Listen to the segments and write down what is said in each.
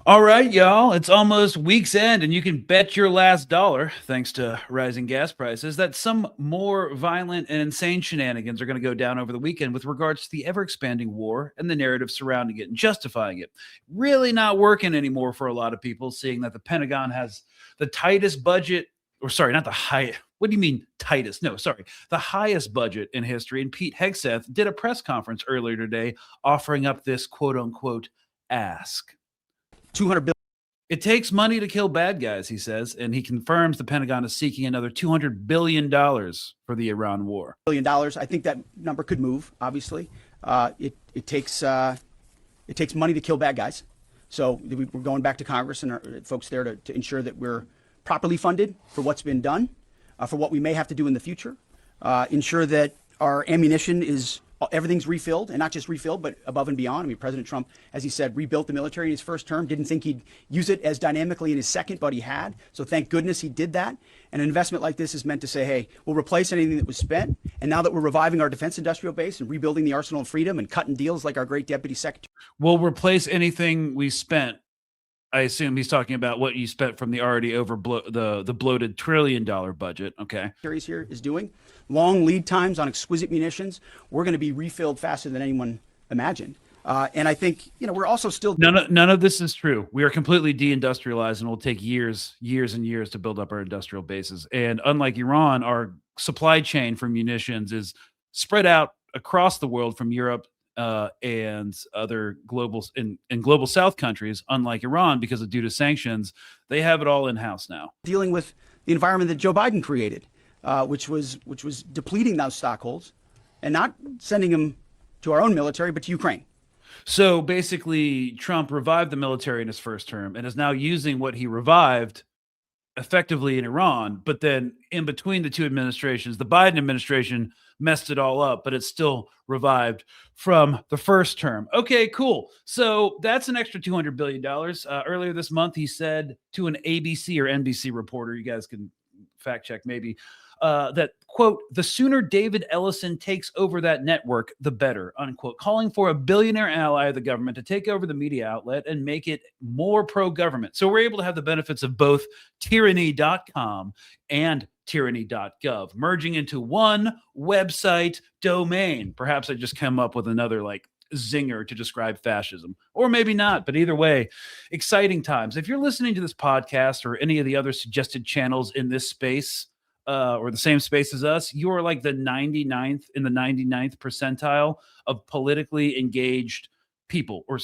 All right, y'all. It's almost week's end, and you can bet your last dollar, thanks to rising gas prices, that some more violent and insane shenanigans are going to go down over the weekend with regards to the ever expanding war and the narrative surrounding it and justifying it. Really not working anymore for a lot of people, seeing that the Pentagon has the tightest budget, or sorry, not the high. What do you mean tightest? No, sorry, the highest budget in history. And Pete Hegseth did a press conference earlier today offering up this quote unquote ask. 200 billion. It takes money to kill bad guys, he says, and he confirms the Pentagon is seeking another $200 billion for the Iran war. $1 billion. I think that number could move. Obviously, it takes money to kill bad guys. So we're going back to Congress and our folks there to ensure that we're properly funded for what's been done, for what we may have to do in the future. Ensure that our ammunition is everything's refilled, and not just refilled, but above and beyond. I mean, President Trump, as he said, rebuilt the military in his first term, didn't think he'd use it as dynamically in his second, but he had. So thank goodness he did that. And an investment like this is meant to say, hey, we'll replace anything that was spent. And now that we're reviving our defense industrial base and rebuilding the arsenal of freedom and cutting deals like our great deputy secretary. We'll replace anything we spent. I assume he's talking about what you spent from the already the bloated $1 trillion budget. Okay. Here is doing long lead times on exquisite munitions. We're going to be refilled faster than anyone imagined. And I think, we're also still none of this is true. We are completely deindustrialized, and it will take years and years to build up our industrial bases. And unlike Iran, our supply chain for munitions is spread out across the world from Europe and other global South countries. Unlike Iran, because of due to sanctions, they have it all in house now. Dealing with the environment that Joe Biden created, which was depleting those stockholds and not sending them to our own military, but to Ukraine. So basically, Trump revived the military in his first term and is now using what he revived effectively in Iran. But then in between the two administrations, the Biden administration messed it all up, but it's still revived from the first term. Okay, cool. So that's an extra $200 billion. Earlier this month, he said to an ABC or NBC reporter, you guys can fact check maybe, that, quote, the sooner David Ellison takes over that network, the better, unquote, calling for a billionaire ally of the government to take over the media outlet and make it more pro-government. So we're able to have the benefits of both tyranny.com and tyranny.gov merging into one website domain. Perhaps I just come up with another zinger to describe fascism, or maybe not, but either way, exciting times. If you're listening to this podcast or any of the other suggested channels in this space, or the same space as us, you are like the 99th in the 99th percentile of politically engaged people. Or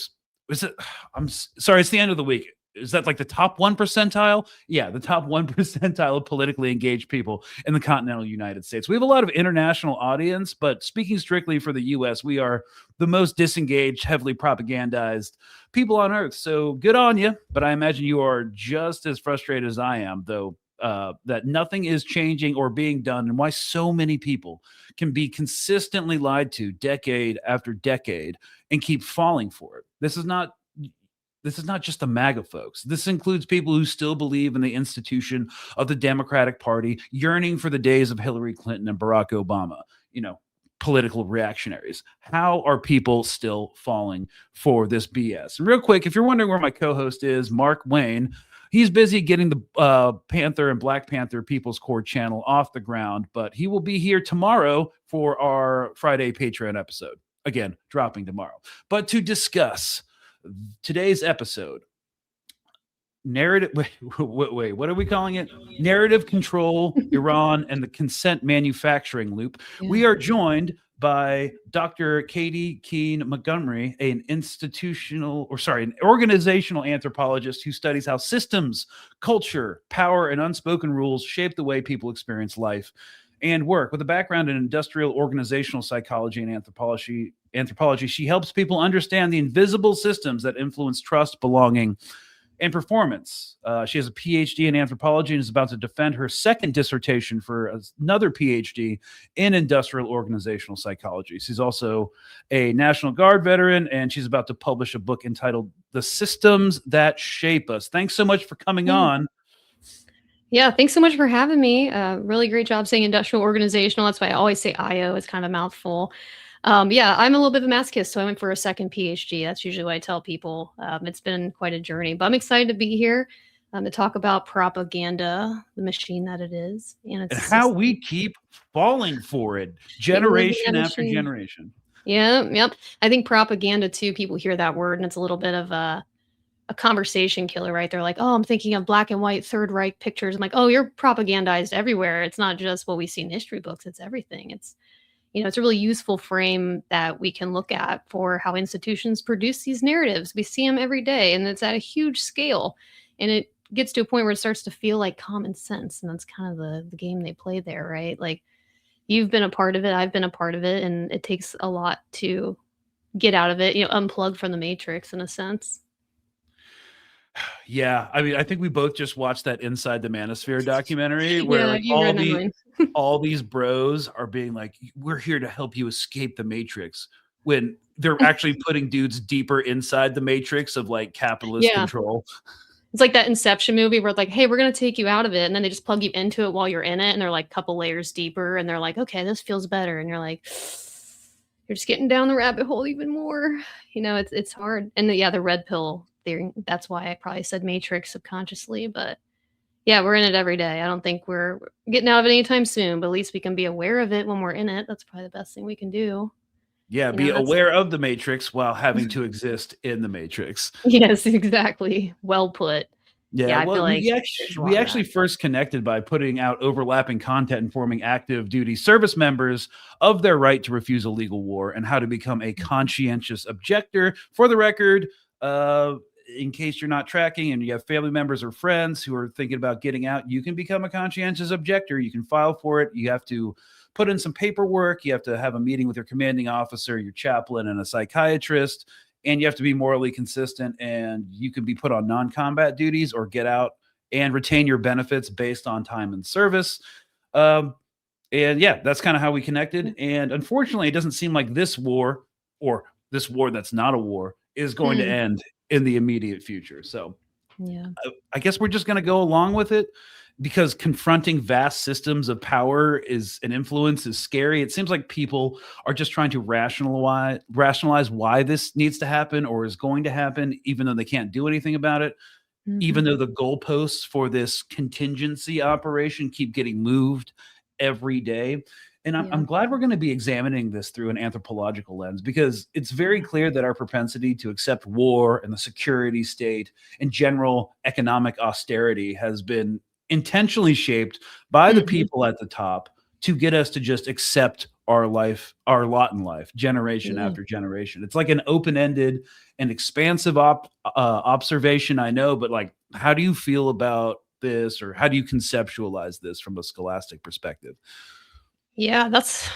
is it, I'm sorry, it's the end of the week. Is that like the top 1 percentile? Yeah, the top 1 percentile of politically engaged people in the continental United States. We have a lot of international audience, but speaking strictly for the U.S., we are the most disengaged, heavily propagandized people on earth. So good on you, but I imagine you are just as frustrated as I am, though, that nothing is changing or being done, and why so many people can be consistently lied to decade after decade and keep falling for it. This is not just the MAGA folks. This includes people who still believe in the institution of the Democratic Party, yearning for the days of Hillary Clinton and Barack Obama, political reactionaries. How are people still falling for this BS? And real quick, if you're wondering where my co-host is, Mark Wayne, he's busy getting the Panther and Black Panther People's Court channel off the ground, but he will be here tomorrow for our Friday Patreon episode. Again, dropping tomorrow. But to discuss today's episode, narrative, wait, what are we calling it? Narrative control, Iran, and the consent manufacturing loop. Yeah. We are joined by Dr. Katie Keene-Montgomery, an organizational anthropologist who studies how systems, culture, power, and unspoken rules shape the way people experience life and work. With a background in industrial organizational psychology and anthropology, she helps people understand the invisible systems that influence trust, belonging, and performance. She has a PhD in anthropology and is about to defend her second dissertation for another PhD in industrial organizational psychology. She's also a National Guard veteran, and she's about to publish a book entitled The Systems That Shape Us. Thanks so much for coming on. Yeah, thanks so much for having me. Really great job saying industrial organizational. That's why I always say IO. It's kind of a mouthful. Yeah, I'm a little bit of a masochist, so I went for a second PhD. That's usually what I tell people. It's been quite a journey, but I'm excited to be here to talk about propaganda, the machine that it is, and its And how system. we keep falling for it We live in that generation after machine. generation. Yeah, yep. I think propaganda too. People hear that word, and it's a little bit of a conversation killer, right? They're like, "Oh, I'm thinking of black and white Third Reich pictures." I'm like, "Oh, you're propagandized everywhere. It's not just what we see in history books. It's everything. It's a really useful frame that we can look at for how institutions produce these narratives. We see them every day, and it's at a huge scale. And it gets to a point where it starts to feel like common sense. And that's kind of the game they play there, right? Like you've been a part of it, I've been a part of it, and it takes a lot to get out of it, unplug from the matrix in a sense. Yeah, I mean, I think we both just watched that Inside the Manosphere documentary where Yeah, like you read my mind. all these bros are being like, "We're here to help you escape the matrix," when they're actually putting dudes deeper inside the matrix of like capitalist Yeah. control. It's like that Inception movie where it's like, "Hey, we're gonna take you out of it," and then they just plug you into it while you're in it, and they're like a couple layers deeper, and they're like, "Okay, this feels better," and you're like, you're just getting down the rabbit hole even more. It's hard. And yeah, the red pill theory. That's why I probably said Matrix subconsciously, but yeah, we're in it every day. I don't think we're getting out of it anytime soon, but at least we can be aware of it when we're in it. That's probably the best thing we can do. Yeah, be That's aware of the matrix while having to exist in the matrix. yes, exactly. Well put. Yeah, Yeah, I well, feel like we there's actually a we lot of actually that. first connected by putting out overlapping content and forming active duty service members of their right to refuse a legal war and how to become a conscientious objector. For the record, uh, in case you're not tracking and you have family members or friends who are thinking about getting out, you can become a conscientious objector. You can file for it. You have to put in some paperwork. You have to have a meeting with your commanding officer, your chaplain, and a psychiatrist, and you have to be morally consistent, and you can be put on non-combat duties or get out and retain your benefits based on time and service. um, and yeah, that's kind of how we connected. And unfortunately, it doesn't seem like this war, or this war that's not a war, is going to Hmm. end in the immediate future. So Yeah. I guess we're just going to go along with it, because confronting vast systems of power is an influence is scary. It seems like people are just trying to rationalize why this needs to happen or is going to happen, even though they can't do anything about it. Even Mhm. though the goalposts for this contingency operation keep getting moved every day. And I'm Yeah. glad we're going to be examining this through an anthropological lens, because it's very Yeah. clear that our propensity to accept war and the security state and general economic austerity has been intentionally shaped by the Mhm. people at the top to get us to just accept our life, our lot in life, generation Yeah. after generation. It's like an open-ended and expansive observation, I know, but like, how do you feel about this, or how do you conceptualize this from a scholastic perspective? Yeah, that's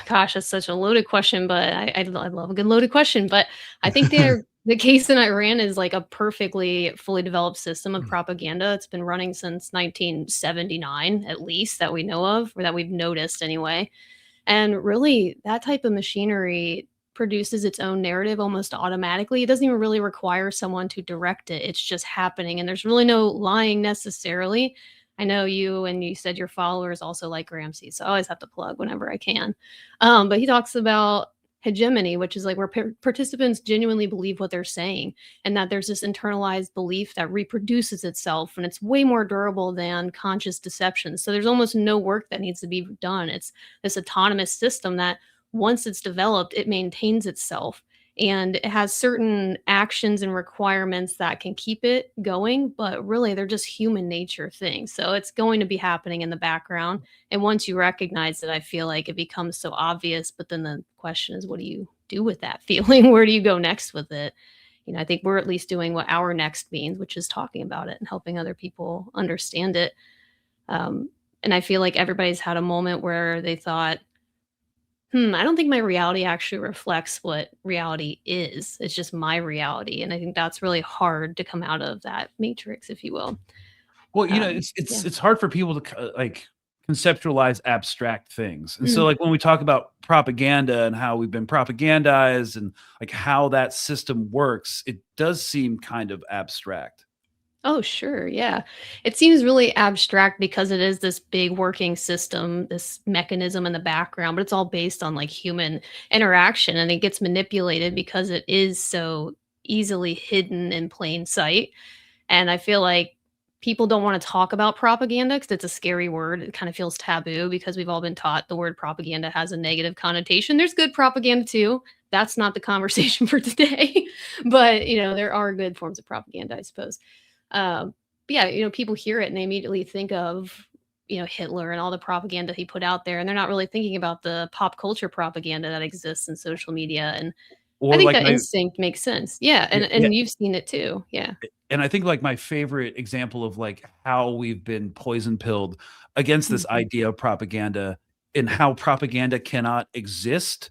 such a loaded question, but I love a good loaded question. But I think the case in Iran is like a perfectly fully developed system of propaganda. It's been running since 1979, at least that we know of, or that we've noticed anyway. And really, that type of machinery produces its own narrative almost automatically. It doesn't even really require someone to direct it. It's just happening. And there's really no lying necessarily. I know you and you said your followers also like Ramsey. So I always have to plug whenever I can. But he talks about hegemony, which is like where participants genuinely believe what they're saying, and that there's this internalized belief that reproduces itself, and it's way more durable than conscious deception. So there's almost no work that needs to be done. It's this autonomous system that once it's developed, it maintains itself, and it has certain actions and requirements that can keep it going, but really they're just human nature things. So it's going to be happening in the background. And once you recognize it, I feel like it becomes so obvious. But then the question is, what do you do with that feeling? Where do you go next with it? I think we're at least doing what our next means, which is talking about it and helping other people understand it. Um, and I feel like everybody's had a moment where they thought, I don't think my reality actually reflects what reality is. It's just my reality. And I think that's really hard to come out of that matrix, if you will. Well, Yeah. it's hard for people to like conceptualize abstract things. And so Mhm. like when we talk about propaganda and how we've been propagandized and like how that system works, it does seem kind of abstract. Oh, sure. Yeah. It seems really abstract because it is this big working system, this mechanism in the background, but it's all based on like human interaction and it gets manipulated because it is so easily hidden in plain sight. And I feel like people don't want to talk about propaganda because it's a scary word. It kind of feels taboo because we've all been taught the word propaganda has a negative connotation. There's good propaganda too. That's not the conversation for today. But, there are good forms of propaganda, I suppose. But yeah, people hear it and they immediately think of, Hitler and all the propaganda he put out there. And they're not really thinking about the pop culture propaganda that exists in social media. And I Or think like that my instinct makes sense. Yeah. And, yeah, yeah, and you've seen it too. Yeah. and I think like my favorite example of like how we've been poison pilled against this Mhm. idea of propaganda and how propaganda cannot exist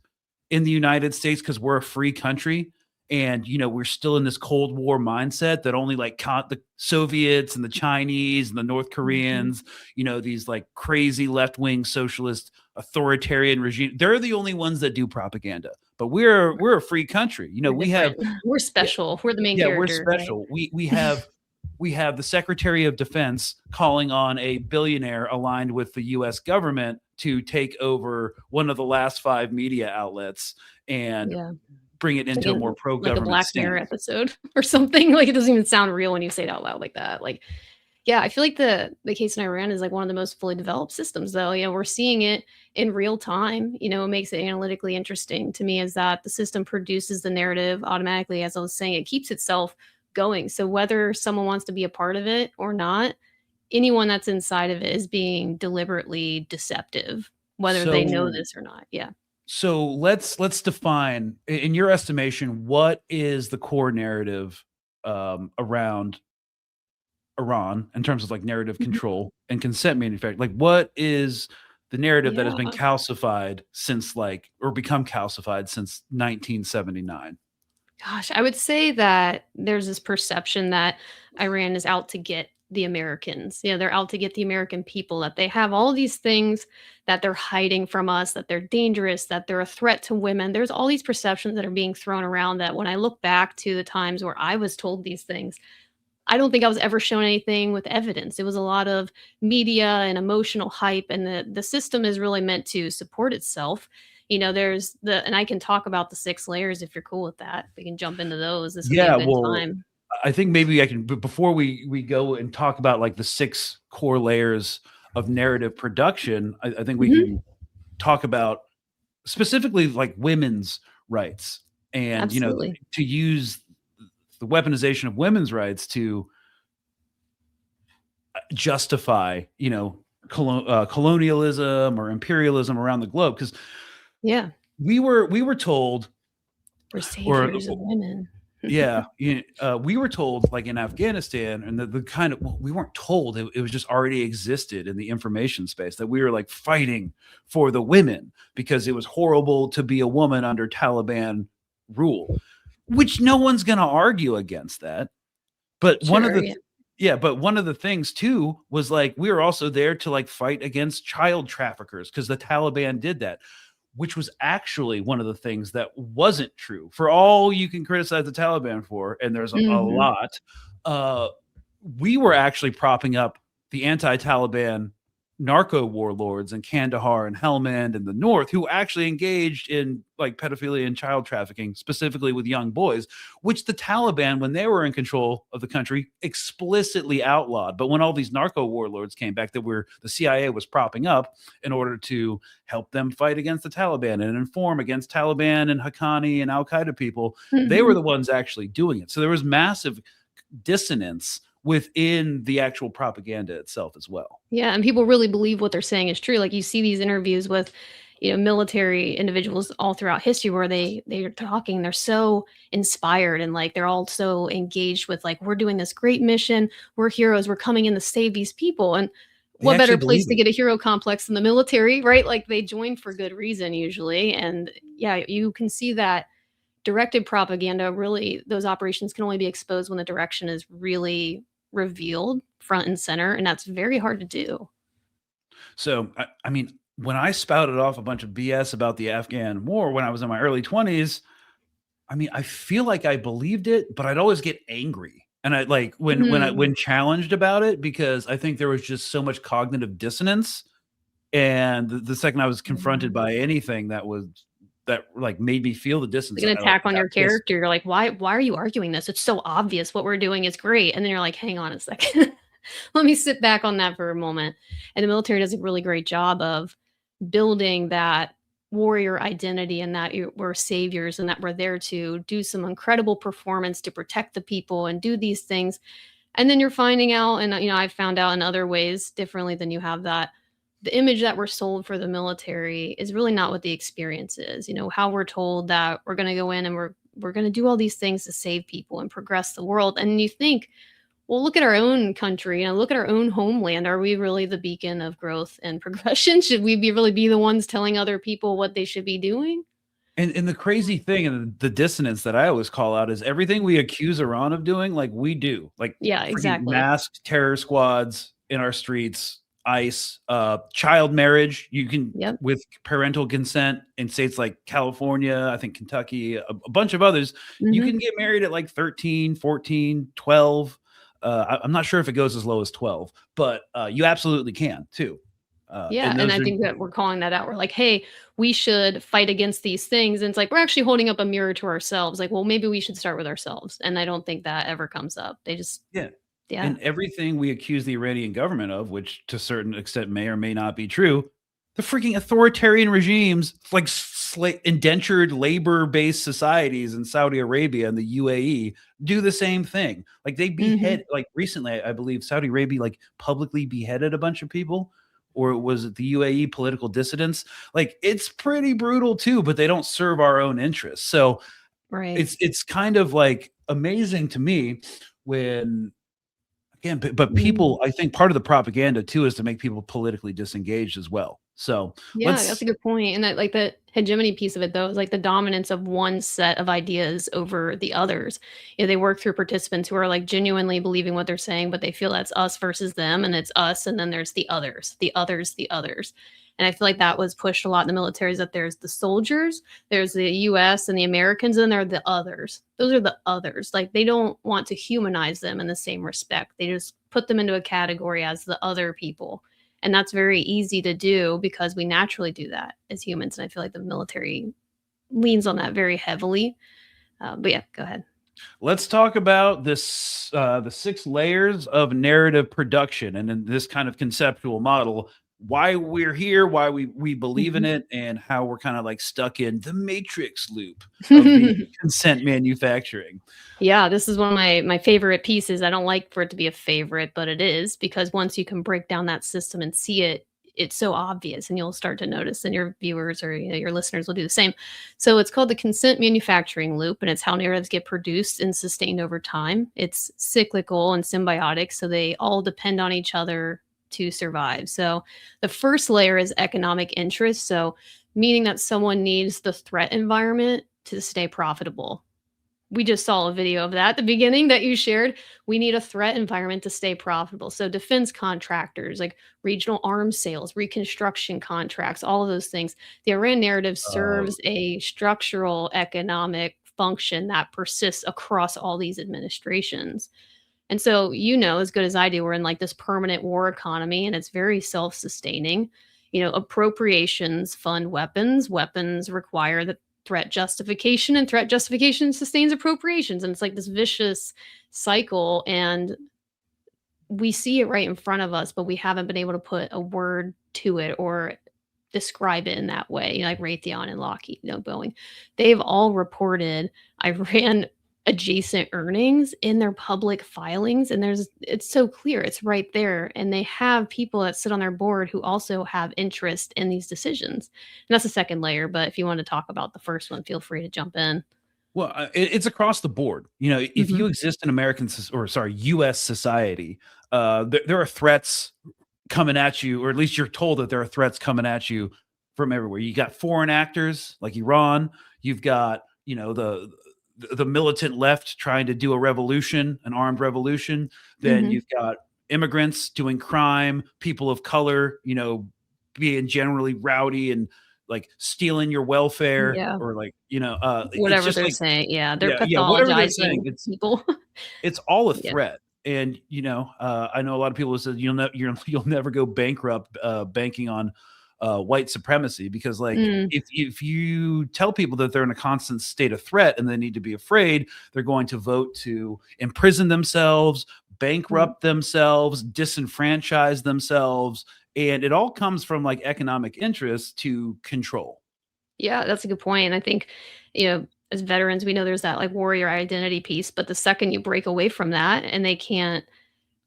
in the United States because we're a free country and we're still in this Cold War mindset that only like the Soviets and the Chinese and the North Mhm. Koreans, these like crazy left-wing socialist authoritarian regime, they're the only ones that do propaganda. But we're a free country. We're We have different. We're special. We're the main yeah, we're character, right? special. We have the Secretary of Defense calling on a billionaire aligned with the US government to take over one of the last 5 media outlets and Yeah. bring it It's like into a more in like a pro-government Black Mirror stance. episode or something. Like, it doesn't even sound real when you say it out loud like that. Like, yeah, I feel like the case in Iran is like one of the most fully developed systems though. We're seeing it in real time. What makes it analytically interesting to me is that the system produces the narrative automatically. As I was saying, it keeps itself going. So whether someone wants to be a part of it or not, anyone that's inside of it is being deliberately deceptive, whether they know So this or not. Yeah. so let's define in your estimation, what is the core narrative around Iran in terms of like narrative Mhm. control and consent manufacturing? Like, what is the narrative that has been Yeah. calcified since like or become calcified since 1979? Gosh, I would say that there's this perception that Iran is out to get the Americans. They're out to get the American people, that they have all these things that they're hiding from us, that they're dangerous, that they're a threat to women. There's all these perceptions that are being thrown around that when I look back to the times where I was told these things, I don't think I was ever shown anything with evidence. It was a lot of media and emotional hype, and the system is really meant to support itself. There's and I can talk about the 6 layers if you're cool with that. We can jump into those. This would be a Yeah, good well, time. I think maybe I can before we go and talk about like the 6 core layers of narrative production, I think we Mhm. can talk about specifically like women's rights and, Absolutely. to use the weaponization of women's rights to justify, colonialism or imperialism around the globe because Yeah. we were told We're or saviors of women. yeah, we were told like in Afghanistan, and the kind of well, we weren't told it was just already existed in the information space that we were like fighting for the women because it was horrible to be a woman under Taliban rule, which no one's going to argue against that. But one of Sure, the yeah. yeah, but one of the things too was like we were also there to like fight against child traffickers because the Taliban did that, which was actually one of the things that wasn't true. For all you can criticize the Taliban for, and there's a Mhm. lot, uh, we were actually propping up the anti-Taliban narco warlords in Kandahar and Helmand in the north who actually engaged in like pedophilia and child trafficking, specifically with young boys, which the Taliban, when they were in control of the country, explicitly outlawed. But when all these narco warlords came back that were the CIA was propping up in order to help them fight against the Taliban and inform against Taliban and Haqqani and Al Qaeda people, they were Mhm. the ones actually doing it. So there was massive dissonance within the actual propaganda itself as well. Yeah, and people really believe what they're saying is true. Like you see these interviews with, military individuals all throughout history where they're talking, they're so inspired and like they're all so engaged with like we're doing this great mission, we're heroes, we're coming in to save these people. And They what better actually place believe to it. get a hero complex than the military, right? Like they join for good reason usually. And yeah, you can see that directed propaganda really those operations can only be exposed when the direction is really revealed front and center, and that's very hard to do. So, I mean, when I spouted off a bunch of BS about the Afghan war when I was in my early 20s, I mean, I feel like I believed it, but I'd always get angry. And I like when challenged about it, because I think there was just so much cognitive dissonance. And the second I was confronted by anything that like made me feel the distance, Like an I like attack on got your pissed. character. You're like, why are you arguing this? It's so obvious what we're doing is great. And then you're like, hang on a second. Let me sit back on that for a moment. And the military does a really great job of building that warrior identity, and that we're saviors and that we're there to do some incredible performance to protect the people and do these things. And then you're finding out, and I've found out in other ways differently than you have, that the image that we're sold for the military is really not what the experience is. How we're told that we're going to go in and we're going to do all these things to save people and progress the world. And you think, well, look at our own country, look at our own homeland. Are we really the beacon of growth and progression? Should we really be the ones telling other people what they should be doing? And the crazy thing and the dissonance that I always call out is everything we accuse Iran of doing, like we do, like Yeah, freaking exactly. masked terror squads in our streets, ICE, child marriage. You can, Yep. with parental consent in states like California, I think Kentucky, a bunch of others, you Hmm. can get married at like 13, 14, 12. I'm not sure if it goes as low as 12, but you absolutely can too. Yeah, And and those I are, think that we're calling that out. We're like, "Hey, we should fight against these things." And it's like we're actually holding up a mirror to ourselves. Like, well, maybe we should start with ourselves. And I don't think that ever comes up. They just, yeah. yeah. And everything we accuse the Iranian government of, which to a certain extent may or may not be true, the freaking authoritarian regimes like indentured labor-based societies in Saudi Arabia and the UAE do the same thing. Like they Hmm. behead, like recently, I believe Saudi Arabia like publicly beheaded a bunch of people, or was it the UAE political dissidents? Like it's pretty brutal too, but they don't serve our own interests. So Right. it's kind of like amazing to me when, again, but Mm. people, I think part of the propaganda too is to make people politically disengaged as well. So Yeah, that's let's a good point. And I like the hegemony piece of it though, is like the dominance of one set of ideas over the others. They work through participants who are like genuinely believing what they're saying, but they feel that's us versus them, and it's us, and then there's the others, the others, the others. And I feel like that was pushed a lot in the military, is that there's the soldiers, there's the US and the Americans, and there are the others. Those are the others. Like they don't want to humanize them in the same respect. They just put them into a category as the other people, and that's very easy to do because we naturally do that as humans. And I feel like the military leans on that very heavily. But yeah, go ahead. let's talk about this the 6 layers of narrative production, and in this kind of conceptual model, why we're here, why we believe in Mhm. it, and how we're kind of like stuck in the matrix loop of the consent manufacturing. Yeah, this is one of my favorite pieces. I don't like for it to be a favorite, but it is, because once you can break down that system and see it, it's so obvious, and you'll start to notice, and your viewers or your listeners will do the same. So it's called the consent manufacturing loop, and it's how narratives get produced and sustained over time. It's cyclical and symbiotic, so they all depend on each other to survive. So the first layer is economic interest, so meaning that someone needs the threat environment to stay profitable. We just saw a video of that at the beginning that you shared. We need a threat environment to stay profitable. So defense contractors, like regional arms sales, reconstruction contracts, all of those things. The Iran narrative Uh, serves a structural economic function that persists across all these administrations. And so, as good as I do, we're in like this permanent war economy, and it's very self-sustaining. Appropriations fund weapons. Weapons require the threat justification, and threat justification sustains appropriations. And it's like this vicious cycle. And we see it right in front of us, but we haven't been able to put a word to it or describe it in that way. Like Raytheon and Lockheed, Boeing, they've all reported Iran adjacent earnings in their public filings, and it's so clear, it's right there, and they have people that sit on their board who also have interest in these decisions. And that's the second layer, but if you want to talk about the first one, feel free to jump in. well, it's across the board. If Mhm. you exist in or sorry, U.S. society, there are threats coming at you, or at least you're told that there are threats coming at you from everywhere. You got foreign actors like Iran. You've got the militant left trying to do a revolution, an armed revolution. Then Mhm. you've got immigrants doing crime, people of color, being generally rowdy and like stealing your welfare, Yeah. or like it's Whatever just they're like, saying, yeah, they're yeah, whatever they're saying. pathologizing people. It's all a Yeah. threat. And I know a lot of people who said you'll never go bankrupt banking on white supremacy, because like Mm, if you tell people that they're in a constant state of threat and they need to be afraid, they're going to vote to imprison themselves, mm. bankrupt themselves, disenfranchise themselves, and it all comes from like economic interests to control. Yeah, that's a good point. And I think, you know, as veterans, we know there's that like warrior identity piece, but the second you break away from that and they can't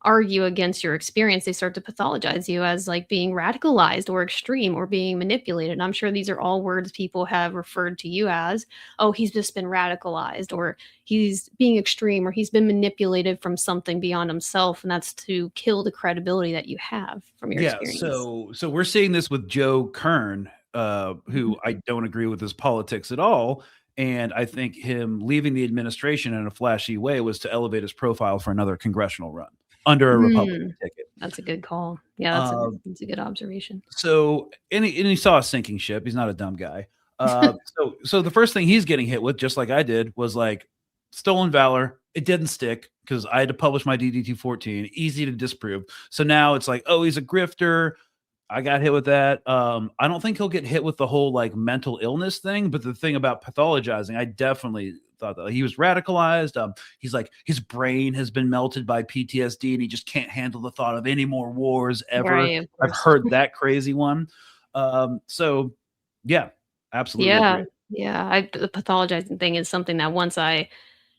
argue against your experience, they start to pathologize you as like being radicalized or extreme or being manipulated. And I'm sure these are all words people have referred to you as, oh, he's just been radicalized, or he's being extreme, or he's been manipulated from something beyond himself. And that's to kill the credibility that you have from your Yeah, experience. so we're seeing this with Joe Kern, Mhm. who I don't agree with his politics at all, and I think him leaving the administration in a flashy way was to elevate his profile for another congressional run under a Republican Mm, ticket. that's a good call. Yeah, Um, that's a good observation. so and he saw a sinking ship. He's not a dumb guy. So the first thing he's getting hit with, just like I did, was like stolen valor. It didn't stick because I had to publish my DD 14. Easy to disprove. So now it's like, oh, he's a grifter. I got hit with that. I don't think he'll get hit with the whole like mental illness thing, but the thing about pathologizing, I definitely thought that he was radicalized. He's like his brain has been melted by PTSD, and he just can't handle the thought of any more wars ever. Right, of I've course. heard that crazy one. So yeah, absolutely Yeah, agree. yeah, the pathologizing thing is something that once I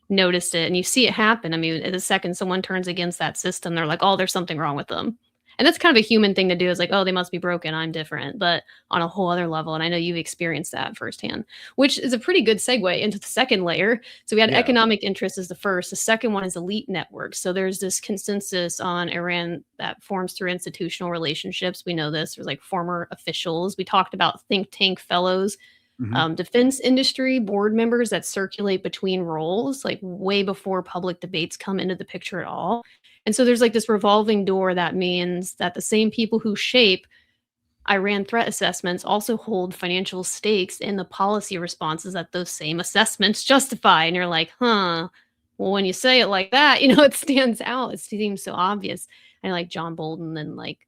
noticed it and you see it happen, I mean, the second someone turns against that system, they're like, "Oh, there's something wrong with them." And that's kind of a human thing to do, is like, "Oh, they must be broken, I'm different," but on a whole other level, and I know you've experienced that firsthand, which is a pretty good segue into the second layer. So we had Yeah. economic interest as the first, the second one is elite networks. So there's this consensus on Iran that forms through institutional relationships. We know this. There's like former officials. We talked about think tank fellows, Mhm. defense industry board members that circulate between roles, like way before public debates come into the picture at all. And so there's like this revolving door that means that the same people who shape Iran threat assessments also hold financial stakes in the policy responses that those same assessments justify. And you're like, huh, well, when you say it like that, it stands out. It seems so obvious. And like John Bolton and like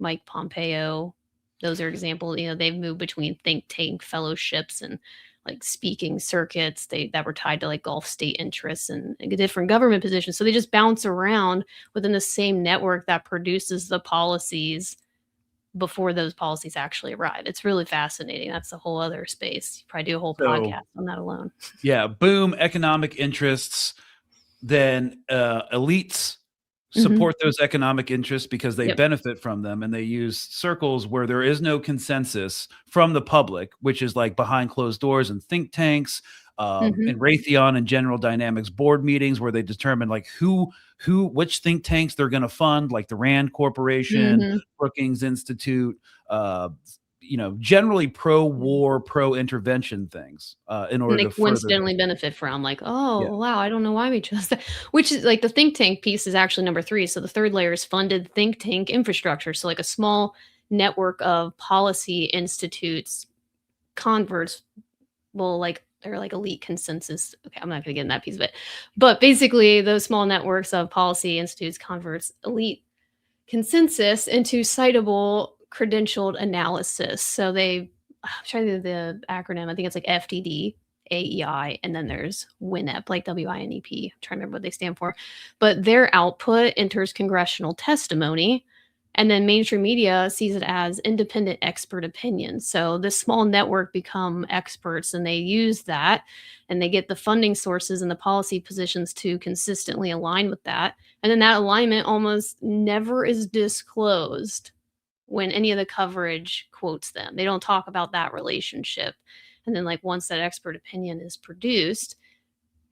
Mike Pompeo, those are examples. They've moved between think tank fellowships and like speaking circuits that were tied to like Gulf state interests and different government positions. So they just bounce around within the same network that produces the policies before those policies actually arrive. It's really fascinating. That's a whole other space. You probably do a whole So podcast on that alone. yeah, boom, economic interests. Then elites Mhm. support those economic interests because they Yep. benefit from them, and they use circles where there is no consensus from the public, which is like behind closed doors and think tanks, Mhm. and Raytheon and General Dynamics board meetings where they determine like which think tanks they're going to fund, like the Rand Corporation, Mhm. Brookings Institute, uh, generally Mhm. pro-war, pro-intervention things in And order they to further their. coincidentally benefit from like, Yeah. "Oh, wow, I don't know why we chose that." Which is like the think tank piece is actually number 3. So the 3rd layer is funded think tank infrastructure. So like a small network of policy institutes, converts will like they're like elite consensus. Okay, I'm not gonna get in that piece of it. But basically those small networks of policy institutes converts elite consensus into citable credentialed analysis. So I'm trying to do the acronym. I think it's like FDD, AEI, and then there's WINEP, like WINEP. I'm trying to remember what they stand for. But their output enters congressional testimony, and then mainstream media sees it as independent expert opinion. So this small network become experts, and they use that, and they get the funding sources and the policy positions to consistently align with that, and then that alignment almost never is disclosed when any of the coverage quotes them. They don't talk about that relationship. And then, like, once that expert opinion is produced,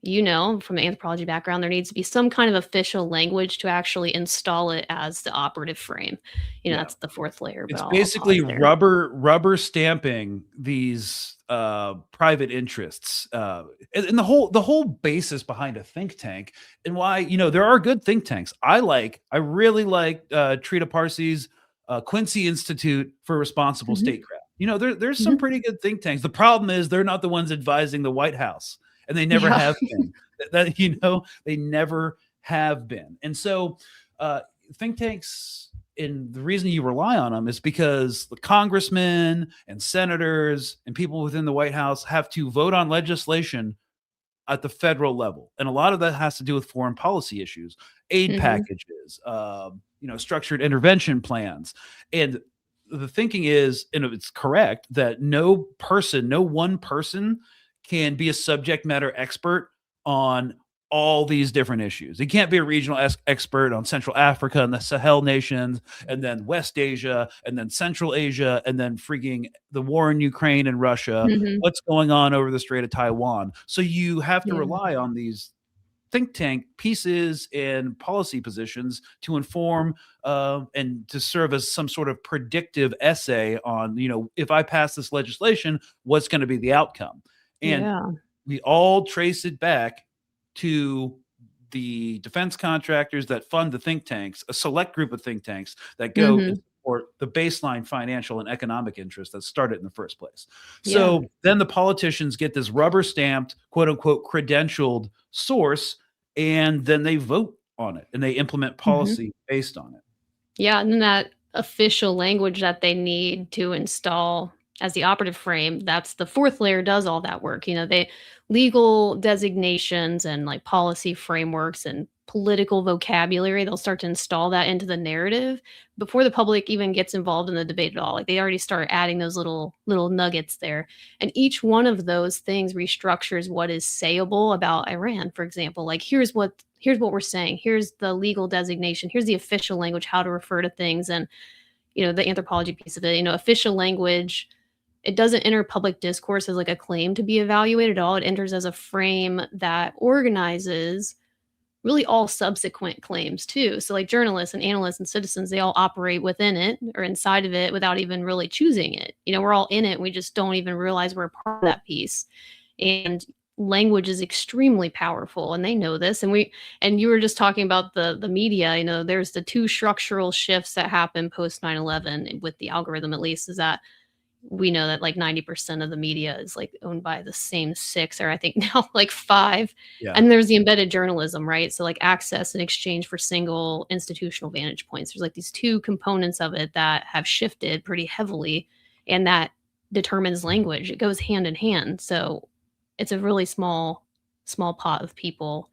from an anthropology background, there needs to be some kind of official language to actually install it as the operative frame. Yeah. That's the 4th layer, but It's I'll basically pause there. rubber stamping these private interests, and the whole basis behind a think tank, and why there are good think tanks. I really like Trita Parsi's Quincy Institute for Responsible Mhm, Statecraft. There's some mhm. pretty good think tanks. The problem is they're not the ones advising the White House, and they never Yeah. have been. that they never have been. And so think tanks, and the reason you rely on them is because the congressmen and senators and people within the White House have to vote on legislation at the federal level, and a lot of that has to do with foreign policy issues, aid packages, structured intervention plans. And the thinking is, and it's correct, that no one person can be a subject matter expert on all these different issues. He can't be a regional expert on Central Africa and the Sahel nations, and then West Asia, and then Central Asia, and then freaking the war in Ukraine and Russia, what's going on over the Strait of Taiwan. So you have to rely on these think tank pieces and policy positions to inform and to serve as some sort of predictive essay on, if I pass this legislation, what's going to be the outcome. And we all trace it back to the defense contractors that fund the think tanks, a select group of think tanks that go and support the baseline financial and economic interest that started in the first place. So then the politicians get this rubber stamped, quote unquote, credentialed source, and then they vote on it and they implement policy based on it. Yeah. And then that official language that they need to install as the operative frame, that's the fourth layer does all that work. They legal designations and like policy frameworks and political vocabulary, they'll start to install that into the narrative before the public even gets involved in the debate at all. Like they already start adding those little nuggets there. And each one of those things restructures what is sayable about Iran, for example. Like here's what we're saying. Here's the legal designation. Here's the official language, how to refer to things. And the anthropology piece of it, official language, it doesn't enter public discourse as like a claim to be evaluated at all. It enters as a frame that organizes really all subsequent claims too. So like journalists and analysts and citizens, they all operate within it or inside of it without even really choosing it. We're all in it. We just don't even realize we're a part of that piece. And language is extremely powerful, and they know this. And you were just talking about the media, there's the two structural shifts that happen post 9/11 with the algorithm, at least, is that we know that like 90% of the media is like owned by the same 6, or I think now like 5. And there's the embedded journalism, right? So like access and exchange for single institutional vantage points. There's like these two components of it that have shifted pretty heavily, and that determines language. It goes hand in hand. So it's a really small pot of people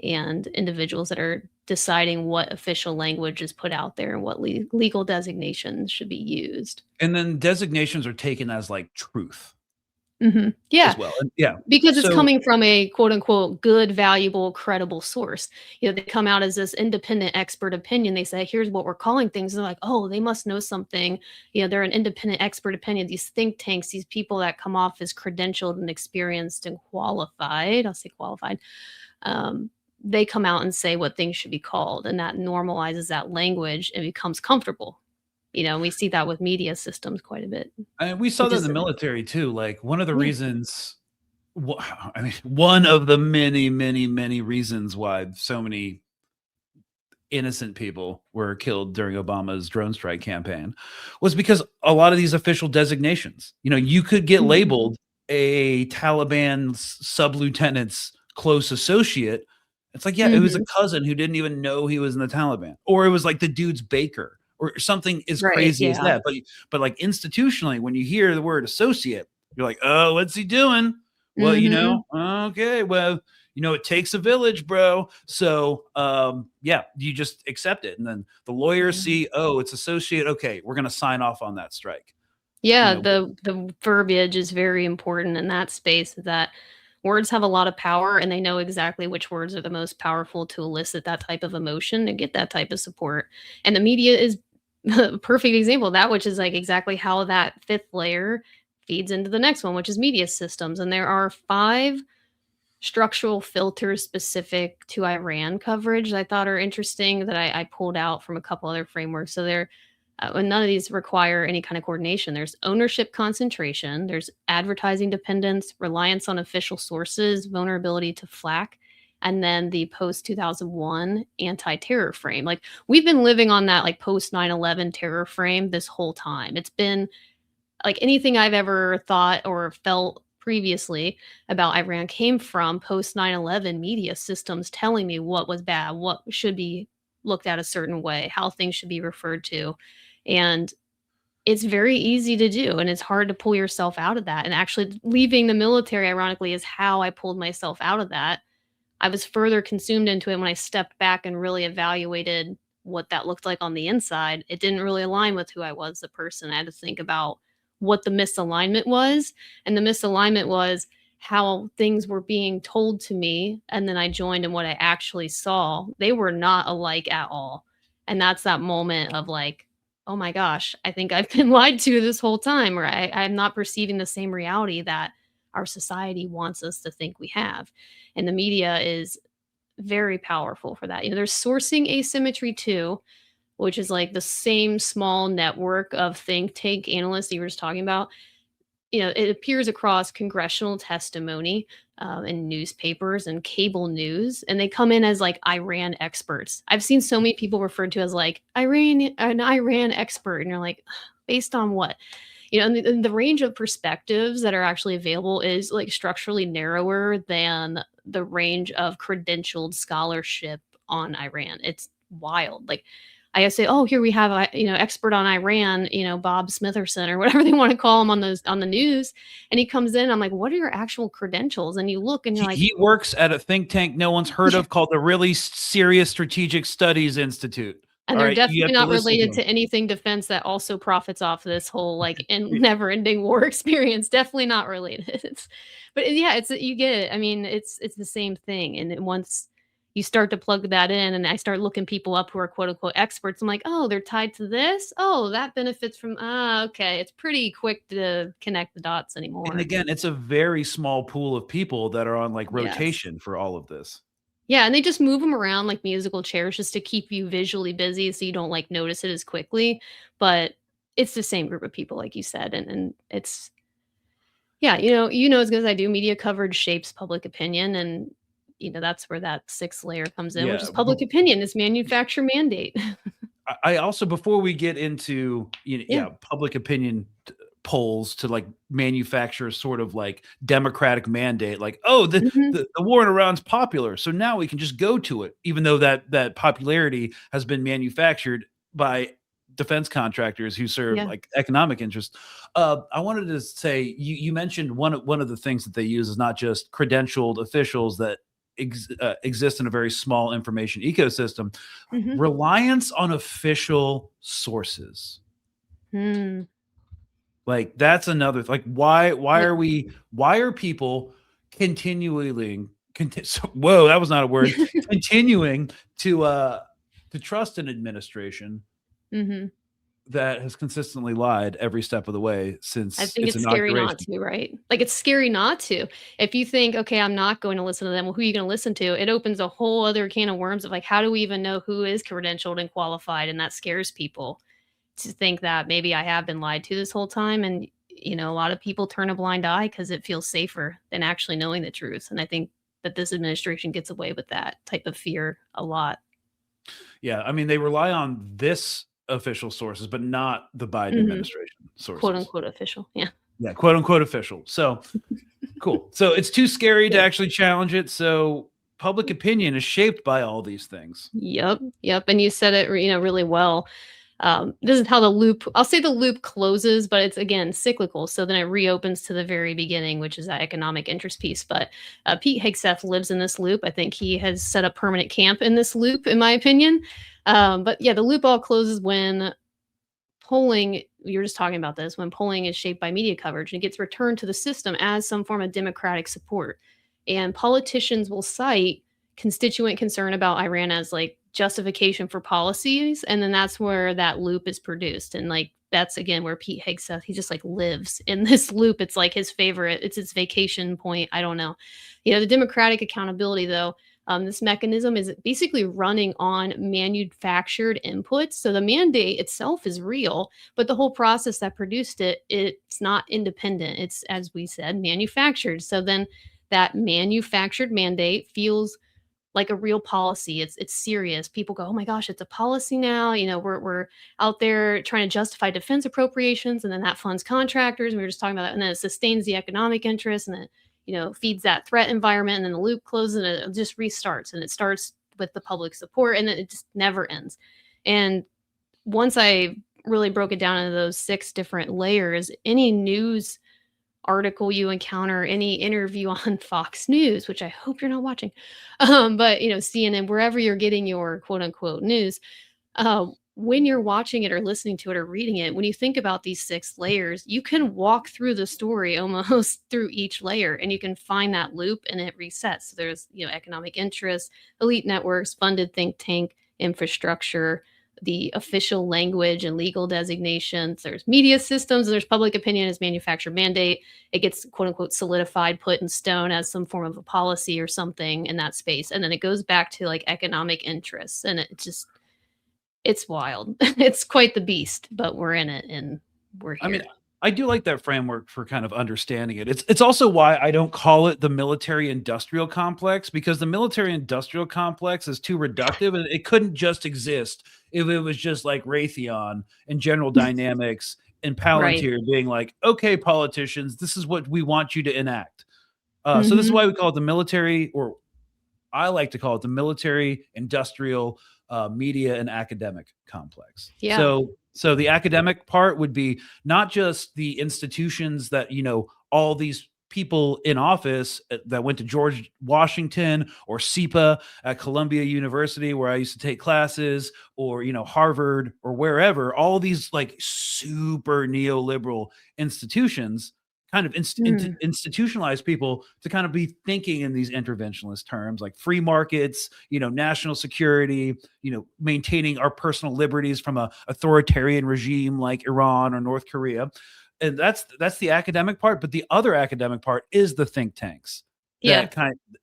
and individuals that are deciding what official language is put out there and what legal designations should be used. And then designations are taken as like truth Yeah. as well. And Because it's coming from a quote unquote good, valuable, credible source. They come out as this independent expert opinion. They say, here's what we're calling things. They're like, oh, they must know something. They're an independent expert opinion. These think tanks, these people that come off as credentialed and experienced and qualified, I'll say qualified, they come out and say what things should be called, and that normalizes that language and becomes comfortable. We see that with media systems quite a bit. And we saw that in the military too. Like one of the reasons, one of the many, many, many reasons why so many innocent people were killed during Obama's drone strike campaign was because a lot of these official designations, you could get labeled a Taliban sub-lieutenant's close associate. It's like, it was a cousin who didn't even know he was in the Taliban, or it was like the dude's baker, or something as crazy as that. But like institutionally, when you hear the word associate, you're like, oh, what's he doing? Well, okay, well, it takes a village, bro. So, you just accept it. And then the lawyers see, oh, it's associate. Okay, we're going to sign off on that strike. Yeah, the verbiage is very important in that space, that words have a lot of power, and they know exactly which words are the most powerful to elicit that type of emotion and get that type of support. And the media is a perfect example of that, which is like exactly how that fifth layer feeds into the next one, which is media systems. And there are 5 structural filters specific to Iran coverage that I thought are interesting that I pulled out from a couple other frameworks. So they're and none of these require any kind of coordination. There's ownership concentration, there's advertising dependence, reliance on official sources, vulnerability to flak, and then the post 2001 anti-terror frame. Like we've been living on that like post 9/11 terror frame this whole time. It's been like anything I've ever thought or felt previously about Iran came from post 9/11 media systems telling me what was bad, what should be looked at a certain way, how things should be referred to. And it's very easy to do, and it's hard to pull yourself out of that. And actually leaving the military, ironically, is how I pulled myself out of that. I was further consumed into it when I stepped back and really evaluated what that looked like on the inside. It didn't really align with who I was, the person. I had to think about what the misalignment was. And the misalignment was how things were being told to me. And then I joined, and what I actually saw, they were not alike at all. And that's that moment of like, oh my gosh, I think I've been lied to this whole time, or I'm not perceiving the same reality that our society wants us to think we have. And the media is very powerful for that. There's sourcing asymmetry too, which is like the same small network of think tank analysts that you were just talking about. It appears across congressional testimony and newspapers and cable news, and they come in as like Iran experts. I've seen so many people referred to as like an Iran expert, and you're like, based on what? And the range of perspectives that are actually available is like structurally narrower than the range of credentialed scholarship on Iran. It's wild. Like I say, oh, here we have expert on Iran, Bob Smitherson or whatever they want to call him on the news, and he comes in. I'm like, what are your actual credentials? And you look, and you're like, he works at a think tank no one's heard of called the Really Serious Strategic Studies Institute. And All they're right, definitely not related to anything defense that also profits off this whole like never-ending war experience. Definitely not related. But yeah, you get it. I mean, it's the same thing. And then once you start to plug that in, and I start looking people up who are quote unquote experts, I'm like, oh, they're tied to this. Oh, that benefits from. Okay, it's pretty quick to connect the dots anymore. And again, it's a very small pool of people that are on like rotation for all of this. Yeah, and they just move them around like musical chairs just to keep you visually busy so you don't like notice it as quickly. But it's the same group of people, like you said, and it's as good as I do, media coverage shapes public opinion, and that's where that sixth layer comes in, which is public opinion. It's manufacturer mandate. I also, before we get into public opinion polls to like manufacture sort of like democratic mandate, like, oh, the war in Iran's popular, so now we can just go to it, even though that popularity has been manufactured by defense contractors who serve like economic interests. I wanted to say, you mentioned one of the things that they use is not just credentialed officials that exist in a very small information ecosystem. Reliance on official sources. Like that's another, like, why are people continuing whoa, that was not a word, continuing to trust an administration that has consistently lied every step of the way since I think it's scary not to, right? Like, it's scary not to. If you think, okay, I'm not going to listen to them, well, who are you going to listen to? It opens a whole other can of worms of like, how do we even know who is credentialed and qualified? And that scares people to think that maybe I have been lied to this whole time. And, a lot of people turn a blind eye because it feels safer than actually knowing the truth. And I think that this administration gets away with that type of fear a lot. Yeah. I mean, they rely on this official sources, but not the Biden administration sources. Quote unquote official. Yeah. Yeah. Quote unquote official. So cool. So it's too scary to actually challenge it. So public opinion is shaped by all these things. Yep. And you said it, really well. This is how I'll say the loop closes, but it's again cyclical. So then it reopens to the very beginning, which is that economic interest piece. But Pete Hegseth lives in this loop. I think he has set up permanent camp in this loop, in my opinion. But yeah, the loop all closes when polling, you were just talking about this, when polling is shaped by media coverage and it gets returned to the system as some form of democratic support. And politicians will cite constituent concern about Iran as like justification for policies. And then that's where that loop is produced. And like, that's again where Pete Hegseth, he just like lives in this loop. It's like his favorite, it's his vacation point. I don't know. The democratic accountability though, this mechanism is basically running on manufactured inputs. So the mandate itself is real, but the whole process that produced it, it's not independent. It's, as we said, manufactured. So then that manufactured mandate feels like a real policy. It's serious. People go, "Oh my gosh, it's a policy now." We're out there trying to justify defense appropriations, and then that funds contractors. And we were just talking about that, and then it sustains the economic interest, and it feeds that threat environment, and then the loop closes, and it just restarts, and it starts with the public support, and it just never ends. And once I really broke it down into those 6 different layers, any news article you encounter, any interview on Fox News, which I hope you're not watching, but CNN, wherever you're getting your quote unquote news, when you're watching it or listening to it or reading it, when you think about these 6 layers, you can walk through the story almost through each layer, and you can find that loop, and it resets. So there's economic interests, elite networks, funded think tank, infrastructure, the official language and legal designations. There's media systems, and there's public opinion as manufacturer mandate. It gets quote unquote solidified, put in stone as some form of a policy or something in that space. And then it goes back to like economic interests. And it's wild. It's quite the beast, but we're in it and we're here. I mean, I do like that framework for kind of understanding it. It's also why I don't call it the military industrial complex, because the military industrial complex is too reductive, and it couldn't just exist if it was just like Raytheon and General Dynamics and Palantir being like, okay, politicians, this is what we want you to enact. So this is why we call it the military, or I like to call it the military industrial media and academic complex. Yeah. So the academic part would be not just the institutions that, all these people in office that went to George Washington or SEPA at Columbia University, where I used to take classes, or, Harvard or wherever, all these like super neoliberal institutions kind of institutionalize people to kind of be thinking in these interventionist terms, like free markets, national security, maintaining our personal liberties from a authoritarian regime like Iran or North Korea. And that's the academic part. But the other academic part is the think tanks. Yeah.